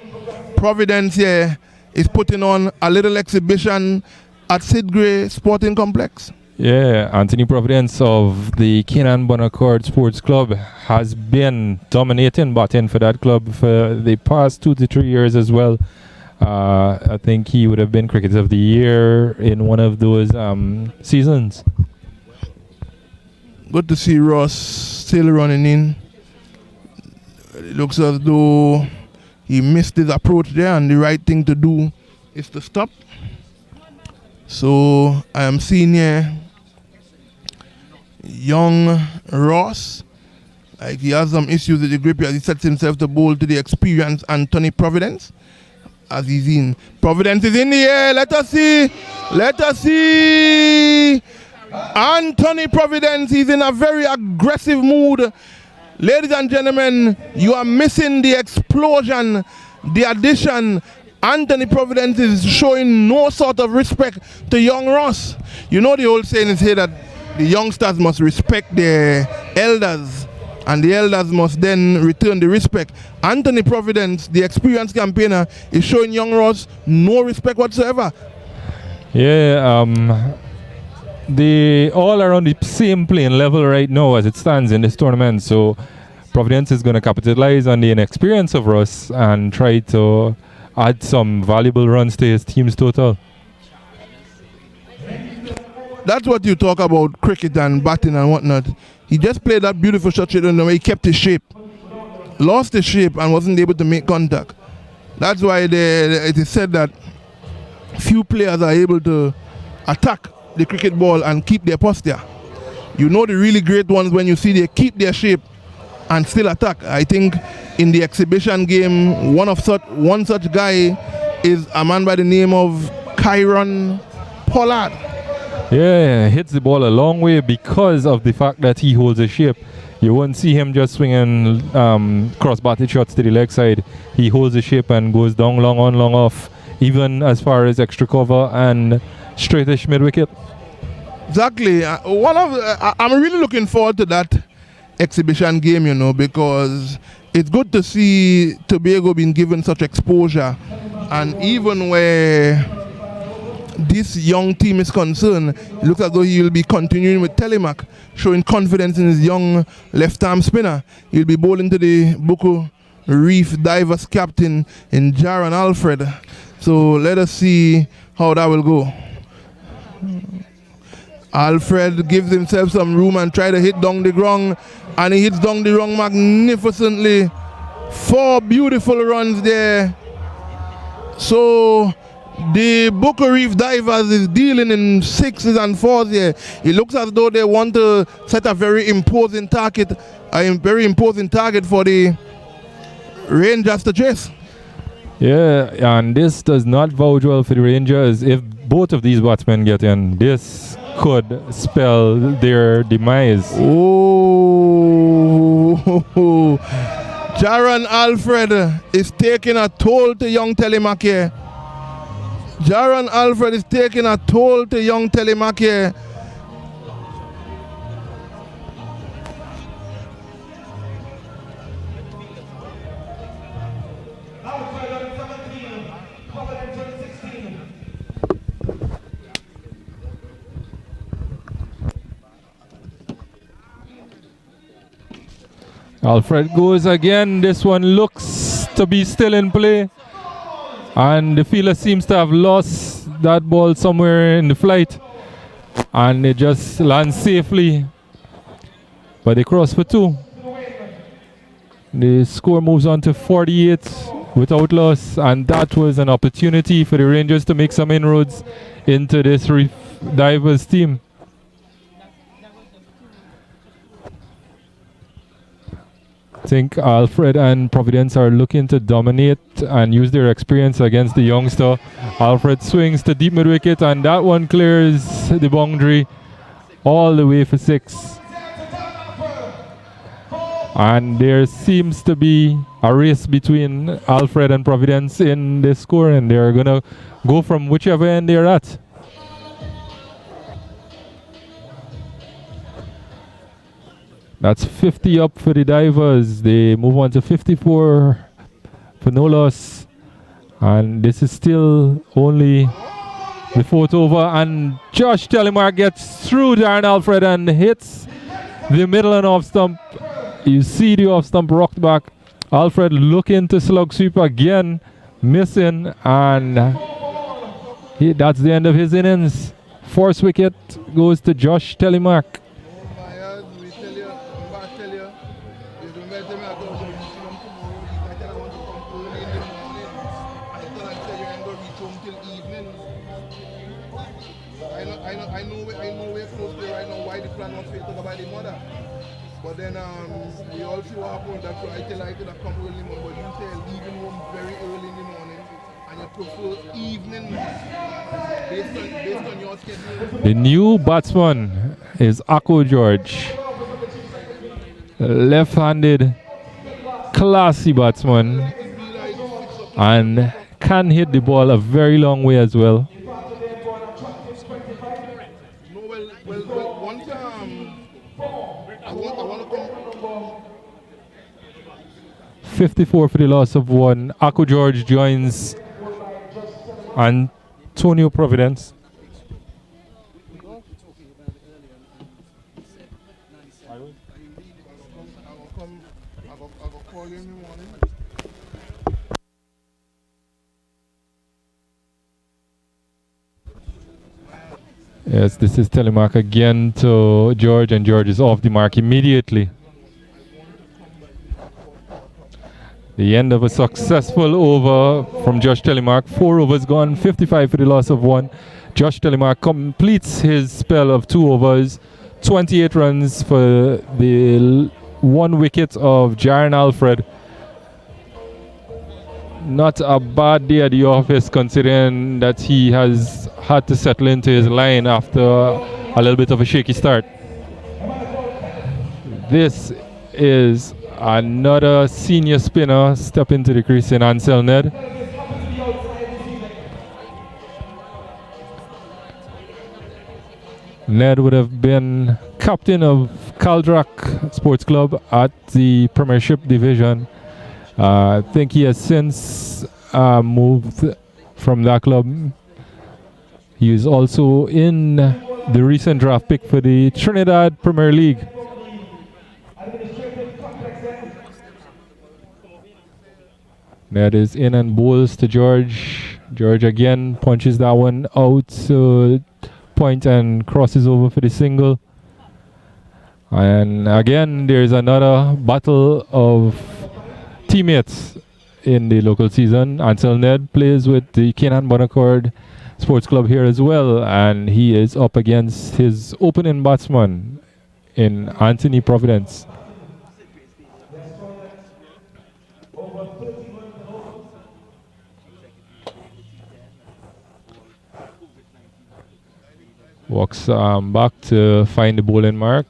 Providence here is putting on a little exhibition at Sid Gray Sporting Complex. Yeah, Anthony Providence of the Canaan Bonaccord Sports Club has been dominating batting for that club for the past 2 to 3 years as well. I think he would have been Cricketer of the Year in one of those seasons. Good to see Ross still running in. It looks as though he missed his approach there, and the right thing to do is to stop. So I am seeing here young Ross, like he has some issues with the grip as he sets himself to bowl to the experienced Anthony Providence. As he's in, Providence is in the air. Let us see. Let us see. Anthony Providence, he's in a very aggressive mood. Ladies and gentlemen, you are missing the explosion, the addition. Anthony Providence is showing no sort of respect to young Ross. You know the old saying is here that the youngsters must respect their elders, and the elders must then return the respect. Anthony Providence, the experienced campaigner, is showing young Ross no respect whatsoever. Yeah, they all are on the same playing level right now as it stands in this tournament. So Providence is going to capitalize on the inexperience of Ross and try to add some valuable runs to his team's total. That's what you talk about cricket and batting and whatnot. He just played that beautiful shot straight on the way. He kept his shape, lost his shape, and wasn't able to make contact. That's why it is said that few players are able to attack the cricket ball and keep their posture. You know the really great ones when you see they keep their shape and still attack. I think in the exhibition game, one such guy is a man by the name of Kyron Pollard. Yeah, hits the ball a long way because of the fact that he holds a shape. You won't see him just swinging cross-batted shots to the leg side. He holds a shape and goes down long on, long off, even as far as extra cover and straightish mid-wicket. Exactly. I'm really looking forward to that exhibition game, you know, because it's good to see Tobago being given such exposure. And even where this young team is concerned, it looks as though he will be continuing with Telemac, showing confidence in his young left-arm spinner. He'll be bowling to the Buccoo Reef Divers captain in Jaron Alfred. So let us see how that will go. Alfred gives himself some room and try to hit down the ground, and he hits down the ground magnificently. 4 beautiful runs there. So the Buccoo Reef Divers is dealing in 6s and 4s here. It looks as though they want to set a very imposing target for the Rangers to chase. Yeah, and this does not bode well for the Rangers. If both of these batsmen get in, this could spell their demise. Oh, Jaron Alfred is taking a toll to young Telemac here. Jaron Alfred is taking a toll to young Telemac here. Alfred goes again. This one looks to be still in play. And the fielder seems to have lost that ball somewhere in the flight. And it just lands safely. But they cross for 2. The score moves on to 48 without loss. And that was an opportunity for the Rangers to make some inroads into this Reef Divers team. I think Alfred and Providence are looking to dominate and use their experience against the youngster. Alfred swings to deep mid-wicket, and that one clears the boundary all the way for 6. And there seems to be a race between Alfred and Providence in this score, and they're going to go from whichever end they're at. That's 50 up for the divers. They move on to 54 for no loss. And this is still only the fourth over. And Josh Telemark gets through Darren Alfred and hits the middle and off stump. You see the off stump rocked back. Alfred looking to slug sweep again, missing. And that's the end of his innings. First wicket goes to Josh Telemark. But then we also happened that I tell I could have come early morning, but you say leaving home very early in the morning and you prefer evening based on your schedule. The new batsman is Akko George. Left-handed, classy batsman, and can hit the ball a very long way as well. No, well, one time I want to come. 54 for the loss of one. Akko George joins Antonio Providence. I'll call you in the morning. Yes, this is telemark again to George, and George is off the mark immediately. The end of a successful over from Josh Telemark. 4 overs gone, 55 for the loss of 1. Josh Telemark completes his spell of 2 overs, 28 runs for the 1 wicket of Jaren Alfred. Not a bad day at the office, considering that he has had to settle into his line after a little bit of a shaky start. This is another senior spinner step into the crease in Ansel Ned. Ned would have been captain of Caldrock Sports Club at the Premiership Division. I think he has since moved from that club. He is also in the recent draft pick for the Trinidad Premier League. Ned is in and bowls to George. George again punches that one out to point and crosses over for the single. And again, there's another battle of teammates in the local season. Ansel Ned plays with the Canaan Bonaccord Sports Club here as well, and he is up against his opening batsman in Anthony Providence. Walks back to find the bowling mark.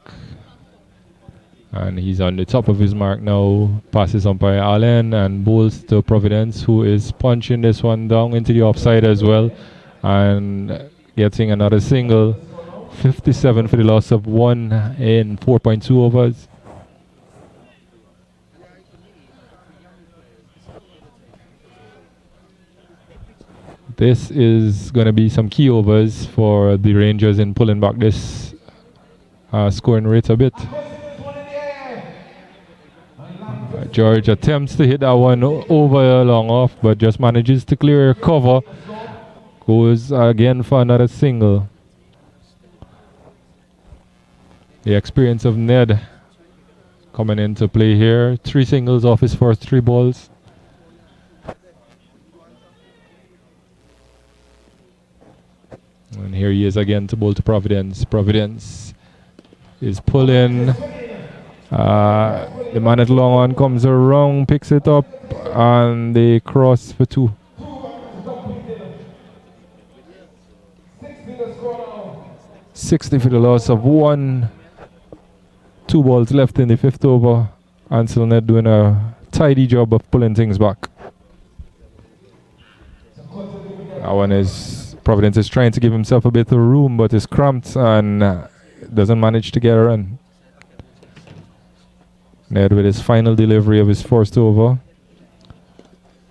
And he's on the top of his mark now. Passes umpire Allen and bowls to Providence, who is punching this one down into the offside as well. And getting another single. 57 for the loss of 1 in 4.2 overs. This is going to be some key overs for the Rangers in pulling back this scoring rate a bit. George attempts to hit that one over long off, but just manages to clear cover. Goes again for another single. The experience of Ned coming into play here. 3 singles off his first 3 balls. And here he is again to bowl to Providence. Providence is pulling. The man at long on comes around, picks it up, and they cross for 2. $60 for the loss of 1. 2 balls left in the 5th over. Ansel Ned doing a tidy job of pulling things back. That one is Providence is trying to give himself a bit of room, but is cramped and doesn't manage to get a run. Ned with his final delivery of his first over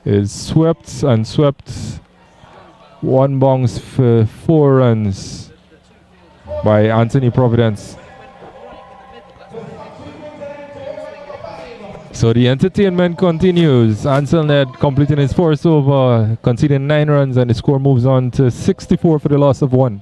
is swept and swept. One bounce for 4 runs by Anthony Providence. So the entertainment continues. Ansel Ned completing his first over, conceding 9 runs, and the score moves on to 64 for the loss of 1.